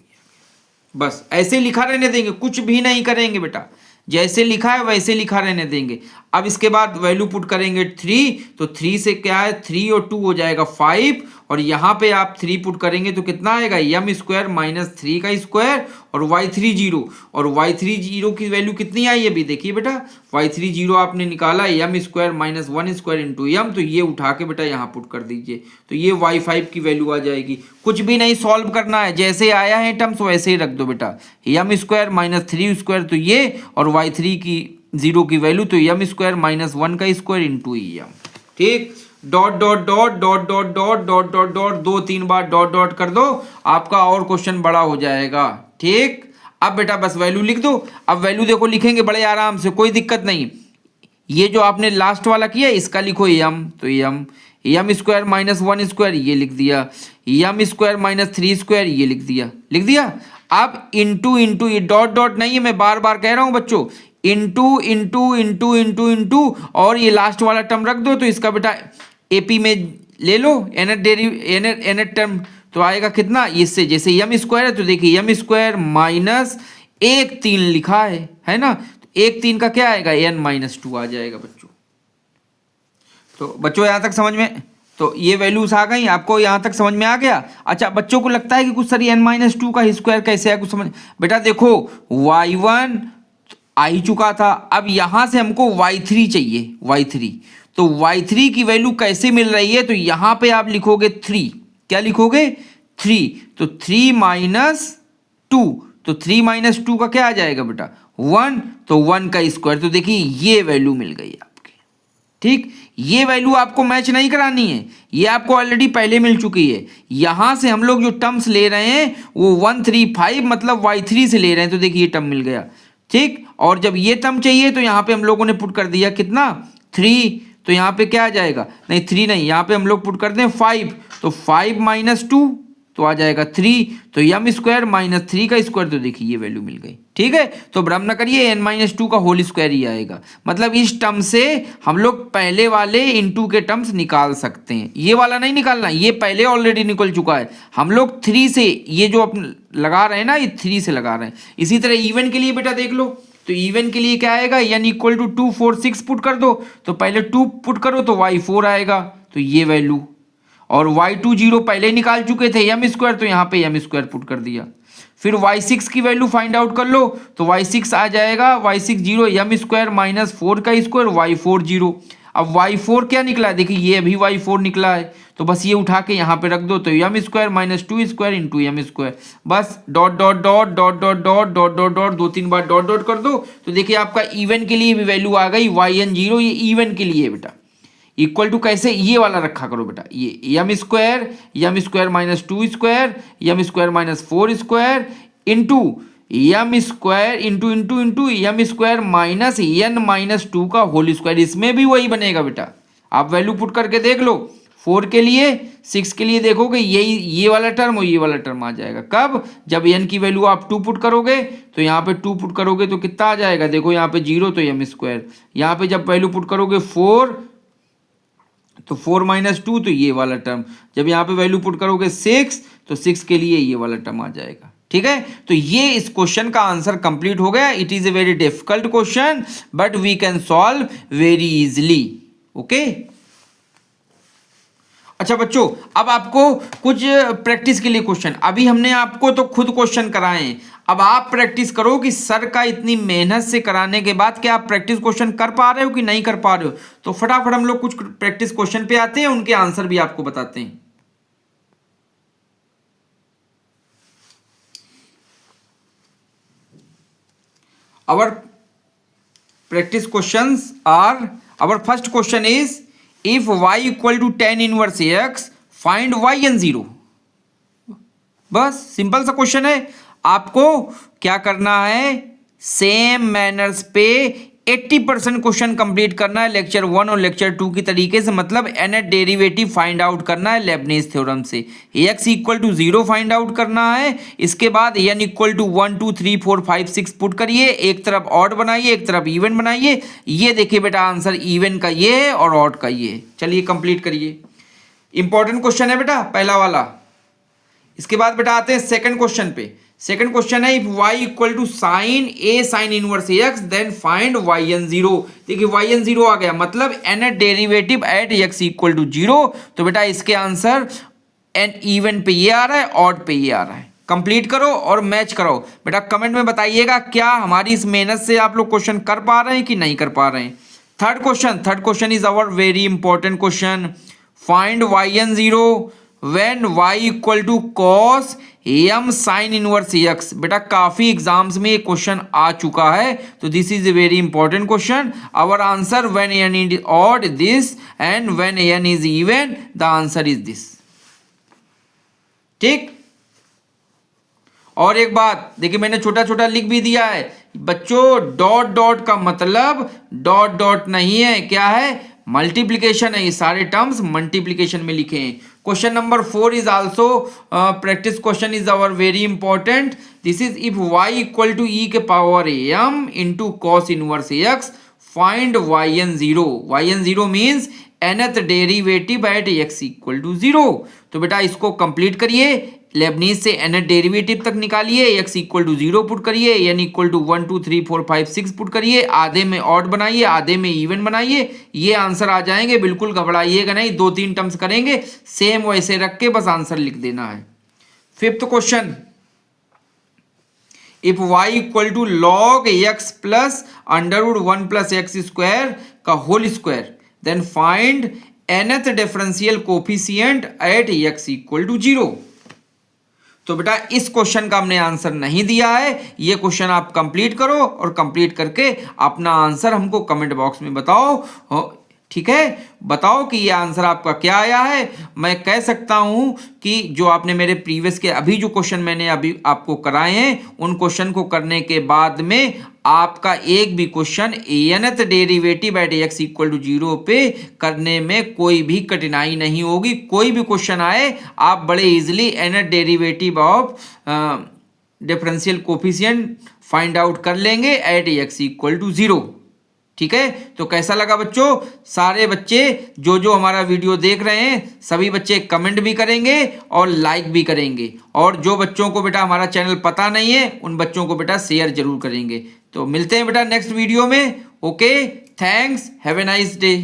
बस ऐसे लिखा रहने देंगे, कुछ भी नहीं करेंगे बेटा, जैसे लिखा है वैसे लिखा रहने देंगे। अब इसके बाद वैल्यू पुट करेंगे 3, तो 3 से क्या है 3 और 2 हो जाएगा 5, और यहाँ पे आप 3 पुट करेंगे तो कितना आएगा m स्क्वायर माइनस 3 का स्क्वायर और y3 0। और y3 0 की वैल्यू कितनी आई है अभी देखिए बेटा, y3 0 आपने निकाला m square minus 1 square into m, तो ये उठा के बेटा यहाँ पुट कर दीजिए, तो ये y5 की वैल्यू आ जाएगी। कुछ भी नहीं सॉल्व करना है, जैसे आया है टर्म्स वैसे ही रख दो बेटा, m स्क्वायर माइनस 3 स्क्वायर तो ये, और y3 की 0 की वैल्यू तो m स्क्वायर माइनस 1 का स्क्वायर इंटू m। ठीक, dot dot dot dot dot dot dot dot dot 2-3 बार डॉट डॉट कर दो, आपका और क्वेश्चन बड़ा हो जाएगा। ठीक, अब बेटा बस वैल्यू लिख दो। अब वैल्यू देखो लिखेंगे बड़े आराम से, कोई दिक्कत नहीं। ये जो आपने लास्ट वाला किया इसका लिखो m, तो m स्क्वायर माइनस 1 स्क्वायर ये लिख दिया, m स्क्वायर माइनस 3 स्क्वायर ये लिख दिया। अब इंटू इंटू, ये डॉट डॉट नहीं है, मैं बार बार कह रहा हूं बच्चों, into into into into into, और ये लास्ट वाला टर्म रख दो, तो इसका बेटा एपी में ले लो nth टर्म, तो आएगा कितना, इससे जैसे m स्क्वायर है तो देखिए m स्क्वायर माइनस 1 3 लिखा है ना, तो 1 3 का क्या आएगा n माइनस 2 आ जाएगा बच्चों। तो बच्चों यहाँ तक समझ में, तो ये वैल्यूज आ गई, आपको यहाँ तक समझ में आ गया। अच्छा बच्चों को लगता है कि कुछ सर n माइनस 2 का स्क्वायर कैसे है, कुछ समझ, बेटा देखो y1 आ ही चुका था, अब यहाँ से हमको y3 चाहिए, y3, तो y3 की वैल्यू कैसे मिल रही है, तो यहाँ पे आप लिखोगे 3, क्या लिखोगे 3, तो 3 माइनस 2, तो 3 माइनस 2 का क्या आ जाएगा बेटा 1, तो 1 का स्क्वायर, तो देखिए ये वैल्यू मिल गई आपकी। ठीक, ये वैल्यू आपको मैच नहीं करानी है, ये आपको ऑलरेडी पहले मिल चुकी है। यहाँ से हम लोग जो टर्म्स ले रहे हैं वो 1 3 5 मतलब y3 से ले रहे हैं, तो देखिए ये टर्म मिल गया। ठीक, और जब ये टर्म चाहिए तो यहाँ पे हम लोगों ने पुट कर दिया कितना 3, तो यहाँ पे क्या आ जाएगा, नहीं 3 नहीं, यहाँ पे हम लोग पुट करते हैं 5, तो 5 माइनस 2 तो आ जाएगा 3, तो m स्क्वायर माइनस 3 का स्क्वायर, तो देखिए ये वैल्यू मिल गई। ठीक है, तो भ्रम न करिए, n माइनस 2 का होल स्क्वायर ही आएगा, मतलब इस टर्म से हम लोग पहले वाले इनटू के टर्म्स निकाल सकते हैं, ये वाला नहीं निकालना, ये पहले ऑलरेडी निकल चुका है। हम लोग 3 से, ये जो अपन लगा रहे हैं ना, ये 3 से लगा रहे हैं। इसी तरह इवन के लिए बेटा देख लो, तो इवन के लिए क्या आएगा, n इक्वल टू 2 4 6 पुट कर दो, तो पहले 2 पुट करो तो y4 आएगा, तो ये वैल्यू, और y2 0 पहले निकाल चुके थे m स्क्वायर, तो यहाँ पे m स्क्वायर पुट कर दिया। फिर y6 की वैल्यू फाइंड आउट कर लो, तो y6 आ जाएगा y6 0 m स्क्वायर माइनस 4 का स्क्वायर y4 0। अब y4 क्या निकला है, देखिए ये अभी y4 निकला है, तो बस ये उठा के यहाँ पे रख दो, तो m square minus 2 square into m square, बस dot dot dot dot dot dot dot dot dot 2-3 बार डॉट डॉट कर दो, तो देखिए आपका इवन के लिए भी वैल्यू आ गई yn 0, ये इवन के लिए बेटा इक्वल टू कैसे, ये वाला रखा करो बेटा, ये m square minus 2 square m square minus 4 square into m square into into into m square minus n minus 2 का होल स्क्वायर, इसमें भी वही बनेगा बेटा। आप वैल्यू पुट करके देख लो, 4 के लिए 6 के लिए देखोगे यही, ये वाला टर्म और ये वाला टर्म आ जाएगा। कब, जब n की वैल्यू आप 2 पुट करोगे, तो यहाँ पे 2 पुट करोगे तो कितना आ जाएगा, देखो यहाँ पे 0 तो m स्क्वायर, यहाँ पे जब वैल्यू पुट करोगे 4 तो 4 माइनस 2 तो ये वाला टर्म, जब यहाँ पे वैल्यू पुट करोगे 6 तो 6 के लिए ये वाला टर्म आ जाएगा। ठीक है, तो ये इस क्वेश्चन का आंसर कंप्लीट हो गया। It is a very difficult question but we can solve very easily. Okay, अच्छा बच्चों, अब आपको कुछ प्रैक्टिस के लिए क्वेश्चन, अभी हमने आपको तो खुद क्वेश्चन कराए हैं, अब आप प्रैक्टिस करो कि सर का इतनी मेहनत से कराने के बाद क्या आप प्रैक्टिस क्वेश्चन कर पा रहे हो कि नहीं कर पा रहे हो। तो फटाफट हम लोग कुछ प्रैक्टिस क्वेश्चन पे आते हैं, उनके आंसर भी आपको बताते हैं। Our practice questions are, our first question is, if y equal to tan inverse x, find y and 0। बस सिंपल सा क्वेश्चन है, आपको क्या करना है, सेम मैनर्स पे 80% क्वेश्चन कंप्लीट करना है लेक्चर 1 और लेक्चर 2 की तरीके से, मतलब nth डेरिवेटिव फाइंड आउट करना है लेबनिज थ्योरम से। x equal to 0 find out करना है, इसके बाद n इक्वल टू 1 2 3 4 5 6 पुट करिए, एक तरफ ऑड बनाइए एक तरफ इवन बनाइए। ये देखिए बेटा आंसर इवन का ये है और ऑड का ये है। चलिए कंप्लीट करिए। इंपॉर्टेंट क्वेश्चन है बेटा पहला वाला। इसके बाद बेटा आते हैं सेकंड क्वेश्चन पे। सेकंड क्वेश्चन है if y equal to sine a sine inverse x then find yn0। देखिए yn0 आ गया, मतलब nth derivative at x equal to 0। तो बेटा इसके आंसर एन इवन पे ये आ रहा है, ऑड पे ये आ रहा है। कंप्लीट करो और मैच करो। बेटा कमेंट में बताइएगा क्या हमारी इस मेहनत से आप लोग क्वेश्चन कर पा रहे हैं कि नहीं कर पा रहे हैं। Third question is our very important question. Find yn0 when y equal to cos m sine inverse x। बेटा काफी एग्जाम्स में ये क्वेश्चन आ चुका है, तो this is a very important question. Our answer when n is odd this and when n is even the answer is this। ठीक। और एक बात देखिए मैंने छोटा छोटा लिख भी दिया है बच्चों, डॉट डॉट का मतलब डॉट डॉट नहीं है, क्या है मल्टीप्लीकेशन है। ये सारे टर्म्स मल्टीप्लीकेशन में लिखे हैं। Question number 4 is also practice question is our very important. This is if y equal to e के power m into cos inverse x फाइंड yn0। yn0 means nth derivative at x equal to 0। तो बेटा इसको complete करिए, Lebanese से nth derivative तक निकालिए, x equal to 0 put करिए, n इक्वल टू 1 2 3 4 5 6 पुट करिए, आधे में ऑड बनाइए आधे में इवन बनाइए, ये आंसर आ जाएंगे। बिल्कुल घबराइएगा नहीं, 2-3 टर्म्स करेंगे सेम वैसे रख के बस आंसर लिख देना है। Fifth question, if y equal to log x plus under root 1 plus x square का whole square then find nth differential coefficient at x equal to 0। तो बेटा इस क्वेश्चन का हमने आंसर नहीं दिया है, ये क्वेश्चन आप कंप्लीट करो और कंप्लीट करके अपना आंसर हमको कमेंट बॉक्स में बताओ। ठीक है, बताओ कि ये आंसर आपका क्या आया है। मैं कह सकता हूं कि जो आपने मेरे प्रीवियस के अभी जो क्वेश्चन मैंने अभी आपको कराए हैं उन क्वेश्चन को करने के बाद में आपका एक भी question nth derivative at x equal to 0 पे करने में कोई भी कठिनाई नहीं होगी। कोई भी क्वेश्चन आए आप बड़े easily nth derivative of differential coefficient find out कर लेंगे एट x इक्वल टू 0। ठीक है, तो कैसा लगा बच्चों? सारे बच्चे जो हमारा वीडियो देख रहे हैं सभी बच्चे कमेंट भी करेंगे और लाइक भी करेंगे, और जो बच्चों को बेटा हमारा चैनल पता नहीं है उन बच्चों को बेटा शेयर जरूर करेंगे। तो मिलते हैं बेटा नेक्स्ट वीडियो में। Okay, thanks, have a nice day.